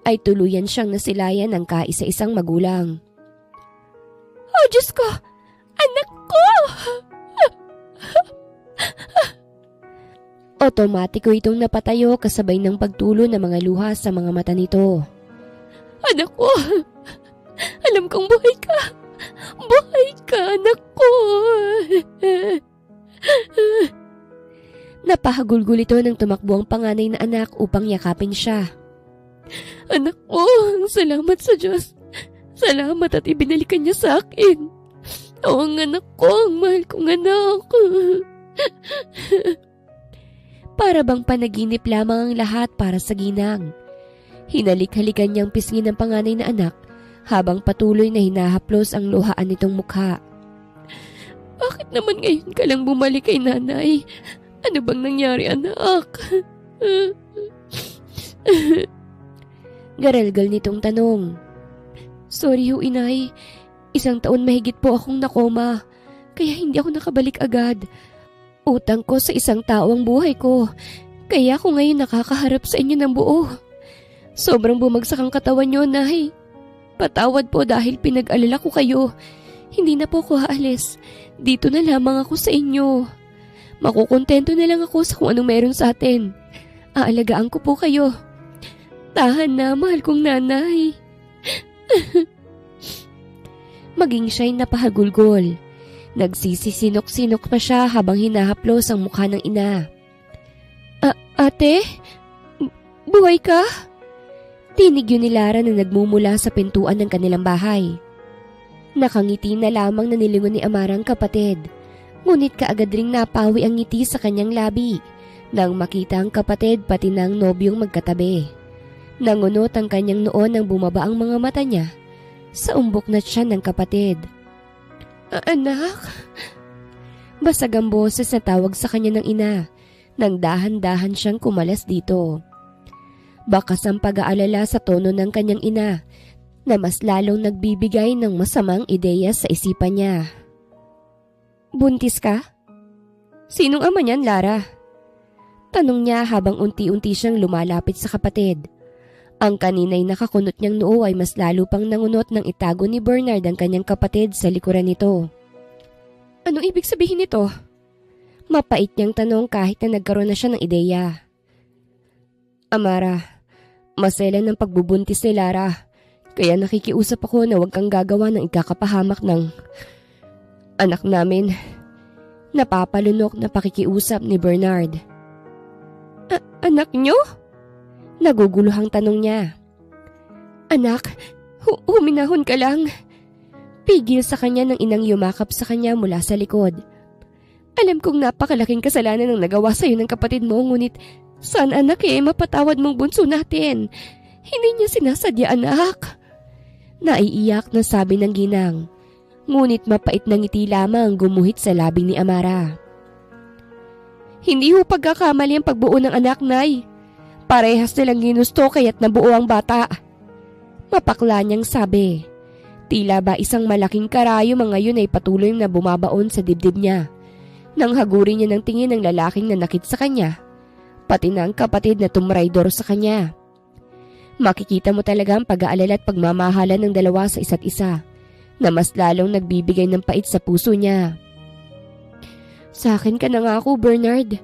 ay tuluyan siyang nasilayan ng kaisa-isang magulang. Oh, Diyos ko! Anak ko! Otomatiko itong napatayo kasabay ng pagtulo ng mga luha sa mga mata nito. Anak ko! Alam kong buhay ka! Buhay ka, anak ko! Napahagulgul ito nang tumakbo ang panganay na anak upang yakapin siya. Anak ko, salamat sa Diyos. Salamat at ibinalikan niya sa akin. Oo ang anak ko, ang mahal kong anak. Para bang panaginip lamang ang lahat para sa ginang. Hinalik-halikan niyang pisngin ang panganay na anak habang patuloy na hinahaplos ang luhaan nitong mukha. Bakit naman ngayon ka lang bumalik kay nanay? Ano bang nangyari, anak? Garalgal nitong tanong. Sorry ho, inay. 1 taon mahigit po akong nakoma. Kaya hindi ako nakabalik agad. Utang ko sa isang tao ang buhay ko. Kaya ako ngayon nakakaharap sa inyo ng buo. Sobrang bumagsak ang katawan niyo, nay. Patawad po dahil pinag-alala ko kayo. Hindi na po ako aalis. Dito na lamang ako sa inyo. Makukontento na lang ako sa kung anong meron sa atin. Aalagaan ko po kayo. Tahan na, mahal kong nanay. Maging siya'y napahagulgol. Nagsisisinok-sinok pa siya habang hinahaplos ang mukha ng ina. Ate? Buhay ka? Tinig yun ni Lara na nagmumula sa pintuan ng kanilang bahay. Nakangiti na lamang na nilingon ni Amara ang kapatid. Ngunit kaagad ring napawi ang ngiti sa kanyang labi nang makita ang kapatid pati ng nobyong magkatabi. Nangunot ang kanyang noo nang bumaba ang mga mata niya sa umbok na tiyan ng kapatid. Anak? Basag ang boses na tawag sa kanya ng ina nang dahan-dahan siyang kumalas dito. Bakas ang pag-aalala sa tono ng kanyang ina na mas lalong nagbibigay ng masamang ideya sa isipan niya. Buntis ka? Sinong ama niyan, Lara? Tanong niya habang unti-unti siyang lumalapit sa kapatid. Ang kanina'y nakakunot niyang noo ay mas lalo pang nangunot ng itago ni Bernard ang kanyang kapatid sa likuran nito. Anong ibig sabihin nito? Mapait niyang tanong kahit na nagkaroon na siya ng ideya. Amara, maselan ng pagbubuntis ni Lara. Kaya nakikiusap ako na huwag kang gagawa ng ikakapahamak ng anak namin. Napapalunok na pakikiusap ni Bernard. Anak niyo? Naguguluhang tanong niya. Anak, huminahon ka lang. Pigil sa kanya ng inang yumakap sa kanya mula sa likod. Alam kong napakalaking kasalanan ang nagawa sa'yo ng kapatid mo, ngunit sana anak mapatawad mong bunso natin. Hindi niya sinasadya, anak. Naiiyak na sabi ng ginang, ngunit mapait na ngiti lamang gumuhit sa labi ni Amara. Hindi ho pagkakamali ang pagbuo ng anak, Nay. Parehas nilang ginusto kaya't nabuo ang bata. Mapakla niyang sabi. Tila ba isang malaking karayo mga yun ay patuloy na bumabaon sa dibdib niya. Nang haguri niya ng tingin ng lalaking nanakit sa kanya, pati na ang kapatid na tumraydor sa kanya. Makikita mo talaga ang pag-aalala at pagmamahalan ng dalawa sa isa't isa, na mas lalong nagbibigay ng pait sa puso niya. Sa akin ka na nga ako, Bernard.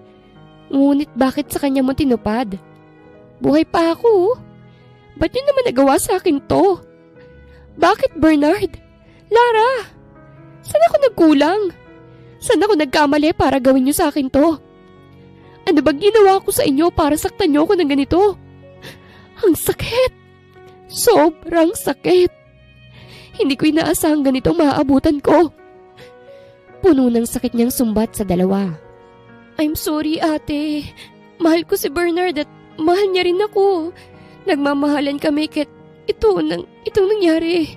Ngunit bakit sa kanya mo tinupad? Buhay pa ako. Ba't yun naman nagawa sa akin to? Bakit, Bernard? Lara, saan ako nagkulang? Saan ako nagkamali para gawin niyo sa akin to? Ano ba ginawa ko sa inyo para saktan niyo ako ng ganito? Ang sakit! Sobrang sakit! Hindi ko inaasahang ganito maaabutan ko. Puno ng sakit niyang sumbat sa dalawa. I'm sorry, ate. Mahal ko si Bernard at mahal niya rin ako. Nagmamahalan kami kahit itong nangyari.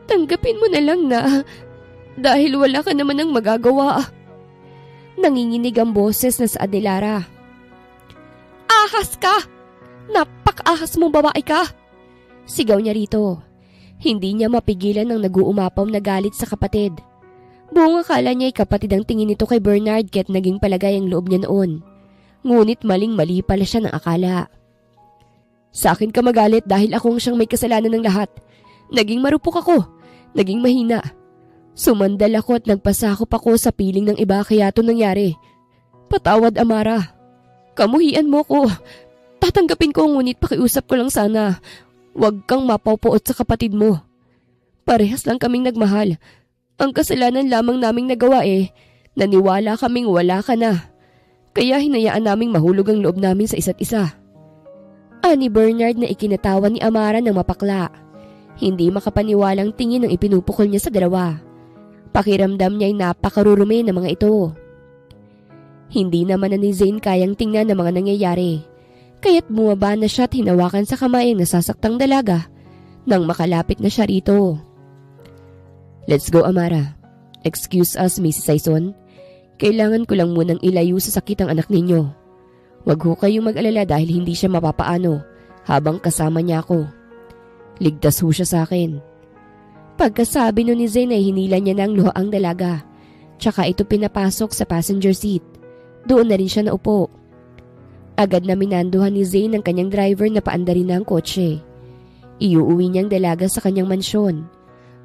Tanggapin mo na lang na dahil wala ka naman ang magagawa. Nanginginig ang boses na sa Lara. Ahas ka! Napak-ahas mong babae ka! Sigaw niya rito. Hindi niya mapigilan ang nag-uumapaw na galit sa kapatid. Buong akala niya ay kapatid ang tingin nito kay Bernard kaya't naging palagay ang loob niya noon. Ngunit maling-mali pala siya ng akala. Sa akin ka magalit dahil akong siyang may kasalanan ng lahat. Naging marupok ako. Naging mahina. Sumandal ako at nagpasakop ako sa piling ng iba kaya ito nangyari. Patawad, Amara. Kamuhian mo ko. Tatanggapin ko ngunit pakiusap ko lang sana. Huwag kang mapaupuot sa kapatid mo. Parehas lang kaming nagmahal. Ang kasalanan lamang naming nagawa naniwala kaming wala ka na. Kaya hinayaan naming mahulog ang loob namin sa isa't isa. Ani Bernard na ikinatawan ni Amara ng mapakla. Hindi makapaniwalang tingin ang ipinupukol niya sa dalawa. Pakiramdam niya ay napakarurumi ng mga ito. Hindi naman na ni Zane kayang tingnan ang mga nangyayari. Kaya't bumaba na siya at hinawakan sa kamay ang nasasaktang dalaga nang makalapit na siya rito. Let's go, Amara. Excuse us, Mrs. Saison. Kailangan ko lang munang ilayo sa sakit ang anak ninyo. Huwag ho kayong mag-alala dahil hindi siya mapapaano habang kasama niya ako. Ligtas ho siya sa akin. Pagkasabi nun ni Zane ay hinila niya ng luhaang dalaga. Tsaka ito pinapasok sa passenger seat. Doon na rin siya naupo. Agad na minanduhan ni Zane ang kanyang driver na paandarin na ang kotse. Iuuwi niyang dalaga sa kanyang mansyon.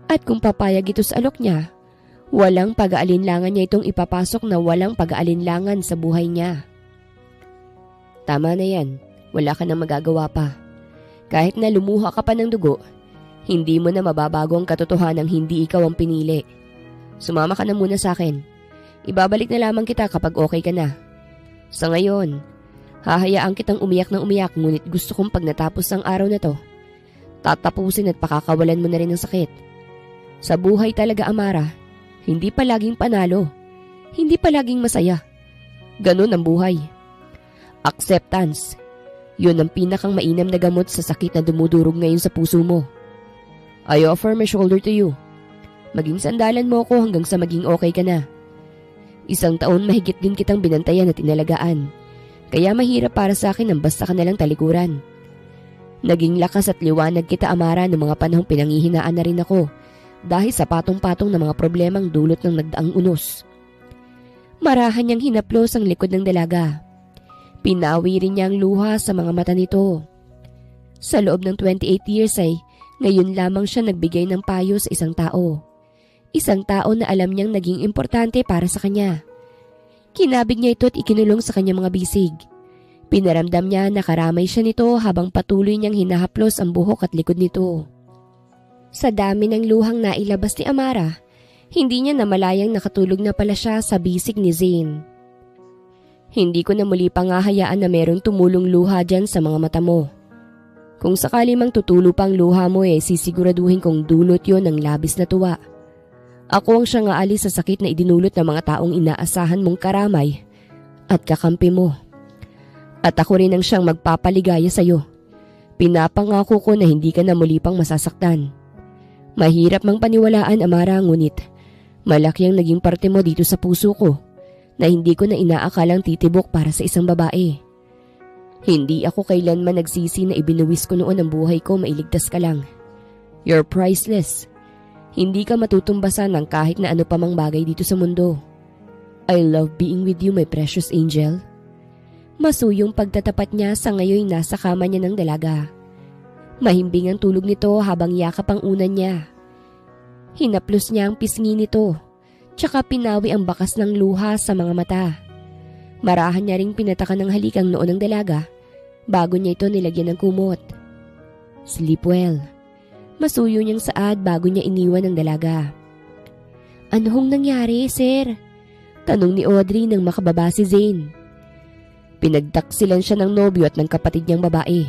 At kung papayag ito sa alok niya, walang pag-aalinlangan niya itong ipapasok na walang pag-aalinlangan sa buhay niya. Tama na yan. Wala ka nang magagawa pa. Kahit na lumuha ka pa ng dugo, hindi mo na mababago ang katotohanang hindi ikaw ang pinili. Sumama ka na muna sa akin. Ibabalik na lamang kita kapag okay ka na. Sa ngayon, hahayaan kitang umiyak ng umiyak ngunit gusto kong pag natapos ang araw na to, tatapusin at pakakawalan mo na rin ng sakit. Sa buhay talaga, Amara, hindi palaging panalo. Hindi palaging masaya. Ganun ang buhay. Acceptance. Yun ang pinakang mainam na gamot sa sakit na dumudurog ngayon sa puso mo. I offer my shoulder to you. Maging sandalan mo ako hanggang sa maging okay ka na. 1 taon mahigit din kitang binantayan at inalagaan. Kaya mahirap para sa akin ang basta ka nalang talikuran. Naging lakas at liwanag kita, Amara, ng mga panahong pinanghihinaan na rin ako dahil sa patong-patong na mga problemang dulot ng nagdaang unos. Marahan niyang hinaplos ang likod ng dalaga. Pinawi rin niya ang luha sa mga mata nito. Sa loob ng 28 years ay ngayon lamang siya nagbigay ng payo sa isang tao. Isang tao na alam niyang naging importante para sa kanya. Kinabig niya ito at ikinulong sa kanyang mga bisig. Pinaramdam niya na karamay siya nito habang patuloy niyang hinahaplos ang buhok at likod nito. Sa dami ng luhang nailabas ni Amara, hindi niya namalayang nakatulog na pala siya sa bisig ni Zane. Hindi ko na muli pa nga hayaan na merong tumulong luha dyan sa mga mata mo. Kung sakali mang tutulo pang luha mo sisiguraduhin kong dulot yon ng labis na tuwa. Ako ang siyang aalis sa sakit na idinulot ng mga taong inaasahan mong karamay at kakampi mo. At ako rin ang siyang magpapaligaya sa'yo. Pinapangako ko na hindi ka na muli pang masasaktan. Mahirap mang paniwalaan, Amara, ngunit malaki ang naging parte mo dito sa puso ko na hindi ko na inaakalang titibok para sa isang babae. Hindi ako kailanman nagsisi na ibinuwis ko noon ang buhay ko, mailigtas ka lang. You're priceless. Hindi ka matutumbasan ng kahit na ano pa mang bagay dito sa mundo. I love being with you, my precious angel. Masuyong pagtatapat niya sa ngayon nasa kama niya ng dalaga. Mahimbing ang tulog nito habang yakap ang unan niya. Hinaplos niya ang pisngi nito, tsaka pinawi ang bakas ng luha sa mga mata. Marahan niya ring pinatakan ng halik ang noo ng dalaga bago niya ito nilagyan ng kumot. Sleep well. Masuyo niyang saad bago niya iniwan ang dalaga. Ano hong nangyari, sir? Tanong ni Audrey nang makababa si Zane. Pinagtaksilan siya ng nobyo at ng kapatid niyang babae.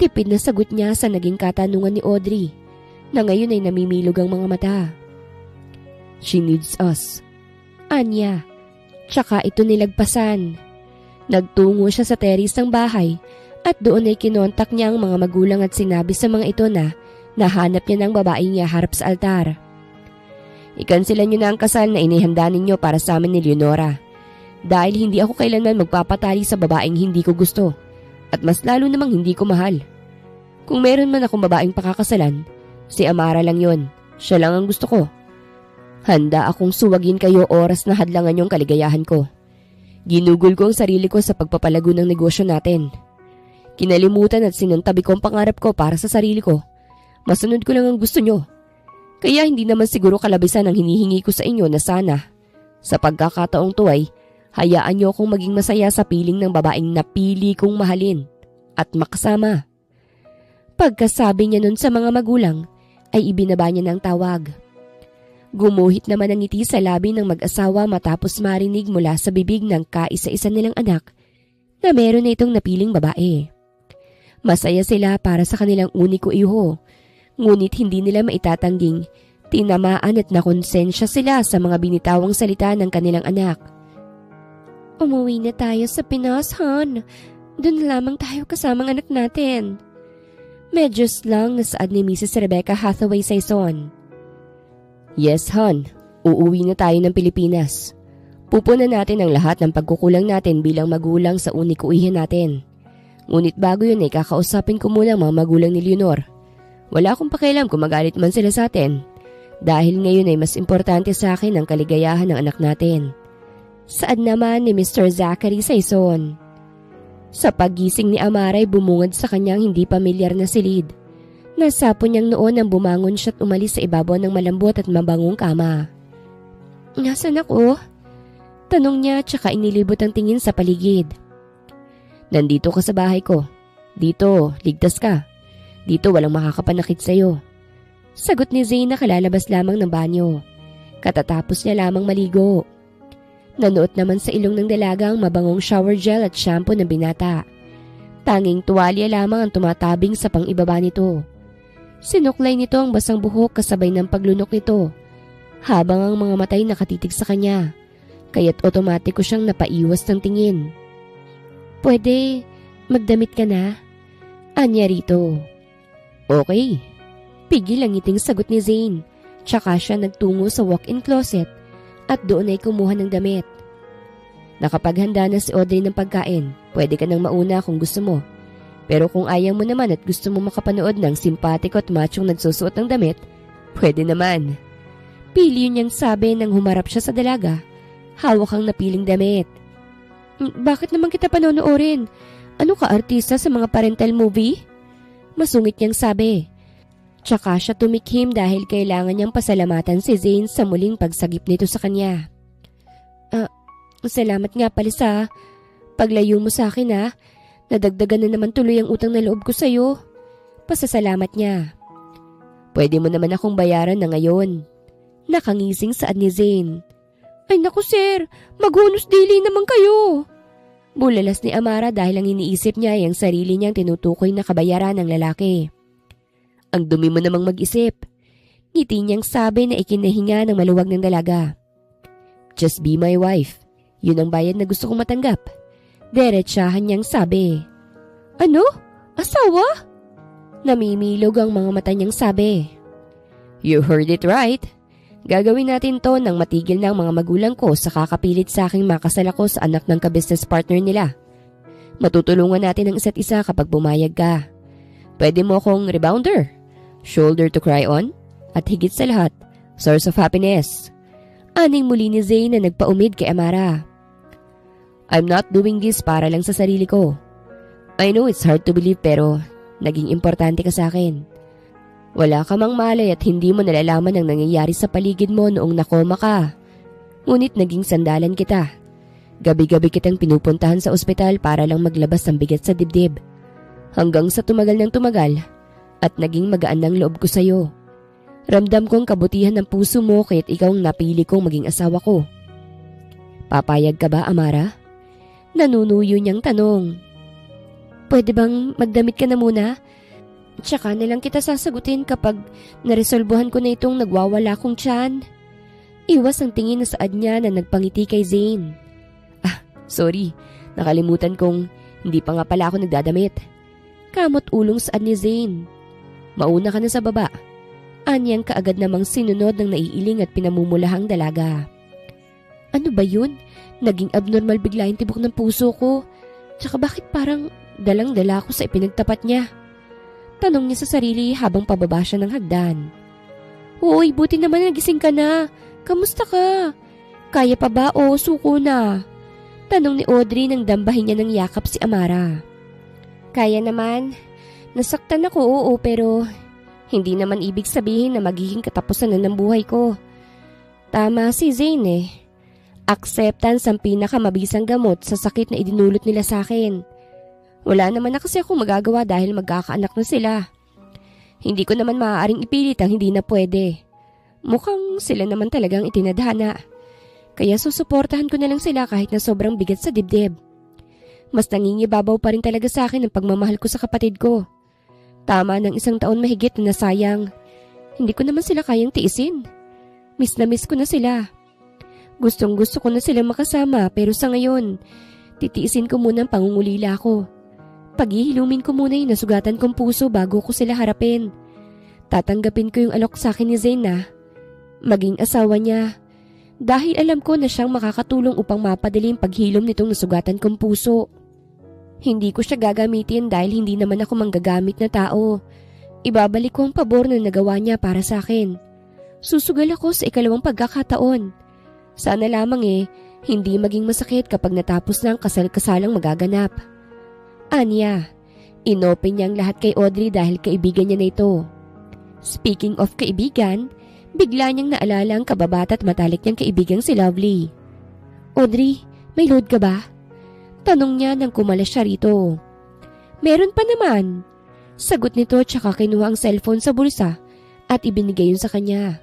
Tipid na sagot niya sa naging katanungan ni Audrey na ngayon ay namimilog ang mga mata. She needs us. Anya. Tsaka ito nilagpasan. Nagtungo siya sa terrace ng bahay at doon ay kinontak niya ang mga magulang at sinabi sa mga ito na nahanap niya ng babaeng niya harap sa altar. Ikansilan niyo na ang kasal na inihanda ninyo para sa amin ni Leonora. Dahil hindi ako kailanman magpapatali sa babaeng hindi ko gusto at mas lalo namang hindi ko mahal. Kung meron man akong babaeng pakakasalan, si Amara lang yon. Siya lang ang gusto ko. Handa akong suwagin kayo oras na hadlangan yung kaligayahan ko. Ginugol ko ang sarili ko sa pagpapalago ng negosyo natin. Kinalimutan at sinuntabi ko ang pangarap ko para sa sarili ko. Masunod ko lang ang gusto nyo. Kaya hindi naman siguro kalabisan ang hinihingi ko sa inyo na sana. Sa pagkakataong to ay, hayaan nyo akong maging masaya sa piling ng babaeng napili kong mahalin at makasama. Pagkasabi niya nun sa mga magulang, ay ibinaba niya ng tawag. Gumuhit naman ang ngiti sa labi ng mag-asawa matapos marinig mula sa bibig ng kaisa-isa nilang anak na meron na itong napiling babae. Masaya sila para sa kanilang uniko iho, ngunit hindi nila maitatangging tinamaan at nakonsensya sila sa mga binitawang salita ng kanilang anak. Umuwi na tayo sa Pinas, hon. Doon lamang tayo kasamang anak natin. Medyo slang na saad ni Mrs. Rebecca Hathaway Saison. Yes, hon. Uuwi na tayo ng Pilipinas. Pupunan natin ang lahat ng pagkukulang natin bilang magulang sa unikuihin natin. Ngunit bago yun ay kakausapin ko muna ang mga magulang ni Leonor. Wala akong pakialam kung magalit man sila sa atin. Dahil ngayon ay mas importante sa akin ang kaligayahan ng anak natin. Saad naman ni Mr. Zachary Saison. Sa paggising ni Amara ay bumungad sa kanyang hindi pamilyar na silid. Nasapo niyang noon nang bumangon siya at umalis sa ibabaw ng malambot at mabangong kama. Nasaan ako? Tanong niya tsaka inilibot ang tingin sa paligid. Nandito ka sa bahay ko. Dito, ligtas ka. Dito walang makakapanakit sa'yo. Sagot ni Zane na kalalabas lamang ng banyo. Katatapos niya lamang maligo. Nanuot naman sa ilong ng dalaga ang mabangong shower gel at shampoo ng binata. Tanging tuwalya lamang ang tumatabing sa pang-ibaba nito. Sinuklay nito ang basang buhok kasabay ng paglunok nito, habang ang mga matay nakatitig sa kanya, kaya't otomatiko siyang napaiwas ng tingin. Pwede, magdamit ka na? Anya rito. Okay. Pigil ang ngiting sagot ni Zane, tsaka siya nagtungo sa walk-in closet at doon ay kumuha ng damit. Nakapaghanda na si Audrey ng pagkain, pwede ka nang mauna kung gusto mo. Pero kung ayaw mo naman at gusto mo makapanood ng simpatiko at machong nagsusuot ng damit, pwede naman. Pili niyang sabi nang humarap siya sa dalaga. Hawak ang napiling damit. Bakit naman kita panonoorin? Ano ka artista sa mga parental movie? Masungit niyang sabi. Tsaka siya tumikhim dahil kailangan niyang pasalamatan si Zane sa muling pagsagip nito sa kanya. Salamat nga pala sa paglayo mo sa akin ha. Nadagdagan na naman tuloy ang utang na loob ko sa'yo. Pasasalamat niya. Pwede mo naman akong bayaran na ngayon. Nakangising saad ni Zane. Ay naku sir, maghunos dili naman kayo. Bulalas ni Amara dahil ang iniisip niya ay ang sarili niyang tinutukoy na kabayaran ng lalaki. Ang dumi mo namang mag-isip. Ngiti niyang sabi na ikinahinga ng maluwag ng dalaga. Just be my wife. Yun ang bayad na gusto kong matanggap. Diretsahan niyang sabi. Ano? Asawa? Namimilog ang mga mata niyang sabi. You heard it right. Gagawin natin to nang matigil ng mga magulang ko sa kakapilit sa aking makasal ako sa anak ng ka-business partner nila. Matutulungan natin ang isa't isa kapag pumayag ka. Pwede mo akong rebounder, shoulder to cry on, at higit sa lahat, source of happiness. Aning muli ni Zane na nagpaumid kay Amara. I'm not doing this para lang sa sarili ko. I know it's hard to believe pero naging importante ka sa akin. Wala ka mang malay at hindi mo nalalaman ang nangyayari sa paligid mo noong nakoma ka. Ngunit naging sandalan kita. Gabi-gabi kitang pinupuntahan sa ospital para lang maglabas ng bigat sa dibdib. Hanggang sa tumagal ng tumagal at naging magaan ng loob ko sa'yo. Ramdam kong kabutihan ng puso mo kaya't ikaw ang napili kong maging asawa ko. Papayag ka ba, Amara? Nanunuyo niyang tanong. Pwede bang magdamit ka na muna? Tsaka na lang kita sasagutin kapag naresolbuhan ko na itong nagwawala kong tiyan. Iwas ang tingin na saad niya na nagpangiti kay Zane. Sorry. Nakalimutan kong hindi pa nga pala ako nagdadamit. Kamot ulong saad ni Zane. Mauna ka na sa baba. Anyang kaagad namang sinunod ng naiiling at pinamumulahang dalaga. Ano ba yun? Naging abnormal bigla yung tibok ng puso ko. Tsaka bakit parang dalang-dala ko sa ipinagtapat niya? Tanong niya sa sarili habang pababa siya ng hagdan. Uy, buti naman nagising ka na. Kamusta ka? Kaya pa ba o suko na? Tanong ni Audrey nang dambahin niya ng yakap si Amara. Kaya naman. Nasaktan ako oo pero hindi naman ibig sabihin na magiging katapusan na ng buhay ko. Tama si Zane eh. Acceptance ang pinakamabisang gamot sa sakit na idinulot nila sa akin. Wala naman na kasi ako magagawa dahil magkakaanak na sila. Hindi ko naman maaaring ipilit ang hindi na pwede. Mukhang sila naman talagang itinadhana. Kaya susuportahan ko na lang sila kahit na sobrang bigat sa dibdib. Mas nangingibabaw pa rin talaga sa akin ang pagmamahal ko sa kapatid ko. Tama ng 1 taon mahigit na nasayang. Hindi ko naman sila kayang tiisin. Miss na miss ko na sila. Gustong gusto ko na sila makasama pero sa ngayon, titiisin ko muna ang pangungulila ko. Paghihilumin ko muna yung nasugatan kong puso bago ko sila harapin. Tatanggapin ko yung alok sa akin ni Zane na maging asawa niya. Dahil alam ko na siyang makakatulong upang mapadali ang paghilom nitong nasugatan kong puso. Hindi ko siya gagamitin dahil hindi naman ako manggagamit na tao. Ibabalik ko ang pabor na nagawa niya para sa akin. Susugal ako sa ikalawang pagkakataon. Sana lamang hindi maging masakit kapag natapos na ang kasal-kasalang magaganap. Anya, inopen niya ang lahat kay Audrey dahil kaibigan niya na ito. Speaking of kaibigan, bigla niyang naalala ang kababata at matalik niyang kaibigang si Lovely. Audrey, may load ka ba? Tanong niya nang kumalas siya rito. Meron pa naman. Sagot nito tsaka kinuha ang cellphone sa bulsa at ibinigay yun sa kanya.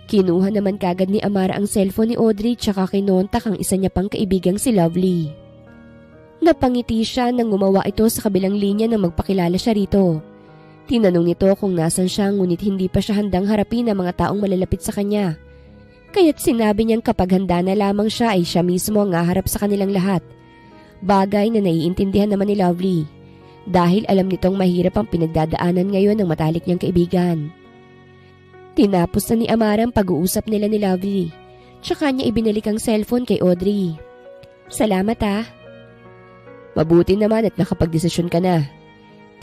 Kinuha naman kagad ni Amara ang cellphone ni Audrey tsaka kinontak ang isa niya pang kaibigang si Lovely. Napangiti siya nang gumawa ito sa kabilang linya nang magpakilala siya rito. Tinanong nito kung nasan siya ngunit hindi pa siya handang harapin ang mga taong malalapit sa kanya. Kaya't sinabi niyang kapag handa na lamang siya ay siya mismo ang haharap sa kanilang lahat. Bagay na naiintindihan naman ni Lovely dahil alam nitong mahirap ang pinagdadaanan ngayon ng matalik niyang kaibigan. Tinapos na ni Amara ang pag-uusap nila ni Lovely. Tsaka niya ibinalik ang cellphone kay Audrey. Salamat ah. Mabuti naman at nakapagdesisyon ka na.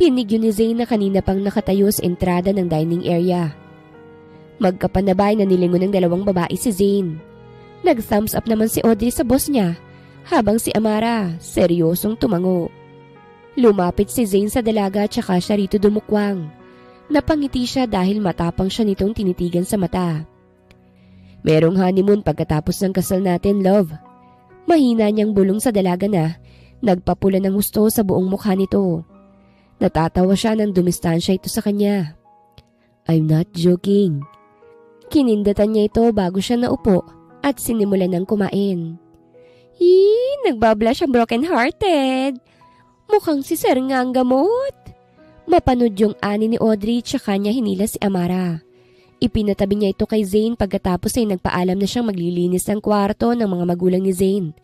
Tinig yun ni Zane na kanina pang nakatayo sa entrada ng dining area. Magkapanabay na nilingon ng dalawang babae si Zane. Nag-thumbs up naman si Audrey sa boss niya habang si Amara seryosong tumango. Lumapit si Zane sa dalaga tsaka siya rito dumukwang. Napangiti siya dahil matapang siya nitong tinitigan sa mata. Merong honeymoon pagkatapos ng kasal natin, love. Mahina niyang bulong sa dalaga na nagpapula ng gusto sa buong mukha nito. Natatawa siya nang dumistansya ito sa kanya. I'm not joking. Kinindatan niya ito bago siya naupo at sinimulan ng kumain. Nagbablush ang broken-hearted. Mukhang si Sir nga ang gamot. Mapanood yung ani ni Audrey tsaka niya hinila si Amara. Ipinatabi niya ito kay Zane pagkatapos ay nagpaalam na siyang maglilinis ng kwarto ng mga magulang ni Zane.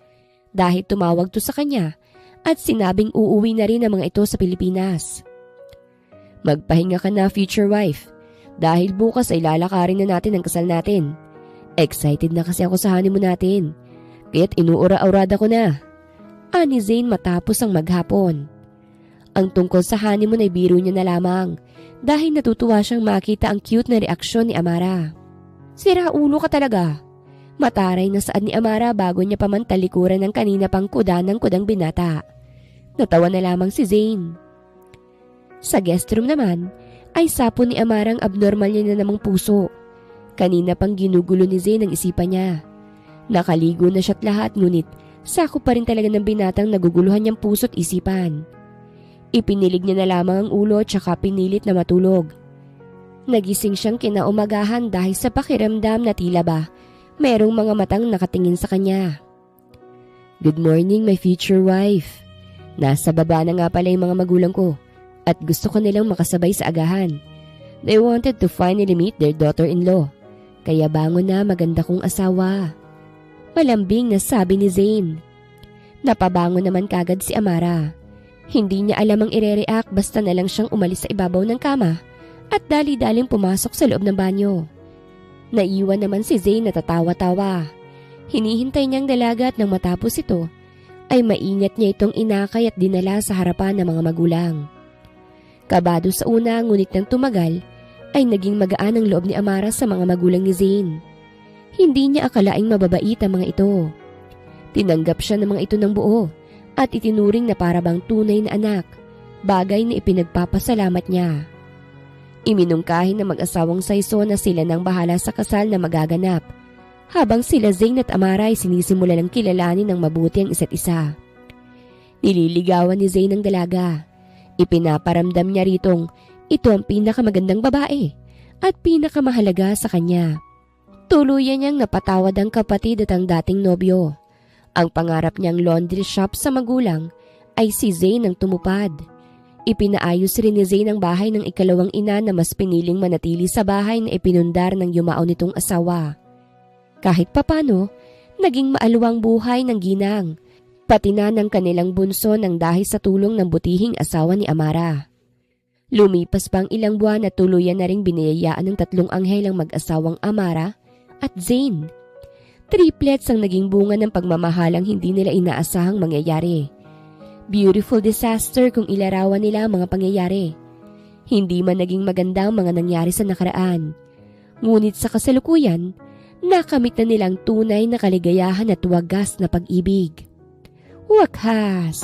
Dahil tumawag to sa kanya at sinabing uuwi na rin ang mga ito sa Pilipinas. Magpahinga ka na, future wife. Dahil bukas ay lalakarin na natin ang kasal natin. Excited na kasi ako sa honeymoon natin. Kaya't inuura-aurada ko na. Ani Zane matapos ang maghapon. Ang tungkol sa honeymoon ay biro niya na lamang dahil natutuwa siyang makita ang cute na reaksyon ni Amara. Sira ulo ka talaga. Mataray na saad ni Amara bago niya pa man talikuran ng kanina pang kuda ng kudang binata. Natawa na lamang si Zane. Sa guest room naman ay sapo ni Amara ang abnormal niya na namang puso. Kanina pang ginugulo ni Zane ang isipan niya. Nakaligo na siya't lahat ngunit sako pa rin talaga ng binatang naguguluhan niyang puso't isipan. Ipinilig niya na lamang ang ulo at saka pinilit na matulog. Nagising siyang kinaumagahan dahil sa pakiramdam na tila ba mayroong mga matang nakatingin sa kanya. Good morning, my future wife. Nasa baba na nga pala yung mga magulang ko at gusto ko nilang makasabay sa agahan. They wanted to finally meet their daughter-in-law. Kaya bangon na, maganda kong asawa. Malambing na sabi ni Zane. Napabangon naman kagad si Amara. Hindi niya alam ang ire-react basta na lang siyang umalis sa ibabaw ng kama at dali-daling pumasok sa loob ng banyo. Naiwan naman si Zane na tatawa-tawa. Hinihintay niyang dalaga at nang matapos ito, ay maingat niya itong inakay at dinala sa harapan ng mga magulang. Kabado sa una ngunit nang tumagal, ay naging magaan ang loob ni Amara sa mga magulang ni Zane. Hindi niya akalaing mababait ang mga ito. Tinanggap siya ng mga ito ng buo at itinuring na parabang tunay na anak, bagay na ipinagpapasalamat niya. Iminungkahin ng mag-asawang Sayso na sila nang bahala sa kasal na magaganap, habang sila Zane at Amara ay sinisimula ng kilalanin ng mabuti ang isa't isa. Nililigawan ni Zane ang dalaga. Ipinaparamdam niya ritong ito ang pinakamagandang babae at pinakamahalaga sa kanya. Tuluyan niyang napatawad ang kapatid at ang dating nobyo. Ang pangarap niyang laundry shop sa magulang ay si Zane ang tumupad. Ipinaayos rin ni Zane ang bahay ng ikalawang ina na mas piniling manatili sa bahay na ipinundar ng yumao nitong asawa. Kahit papano, naging maalwang buhay ng ginang, pati na ng kanilang bunso nang dahil sa tulong ng butihing asawa ni Amara. Lumipas pang ilang buwan at tuluyan na ring biniyayaan ng tatlong anghel ang mag-asawang Amara at Zane. Triplets ang naging bunga ng pagmamahalang hindi nila inaasahang mangyayari. Beautiful disaster kung ilarawan nila ang mga pangyayari. Hindi man naging maganda ang mga nangyari sa nakaraan. Ngunit sa kasalukuyan, nakamit na nilang tunay na kaligayahan at wagas na pag-ibig. Wakas!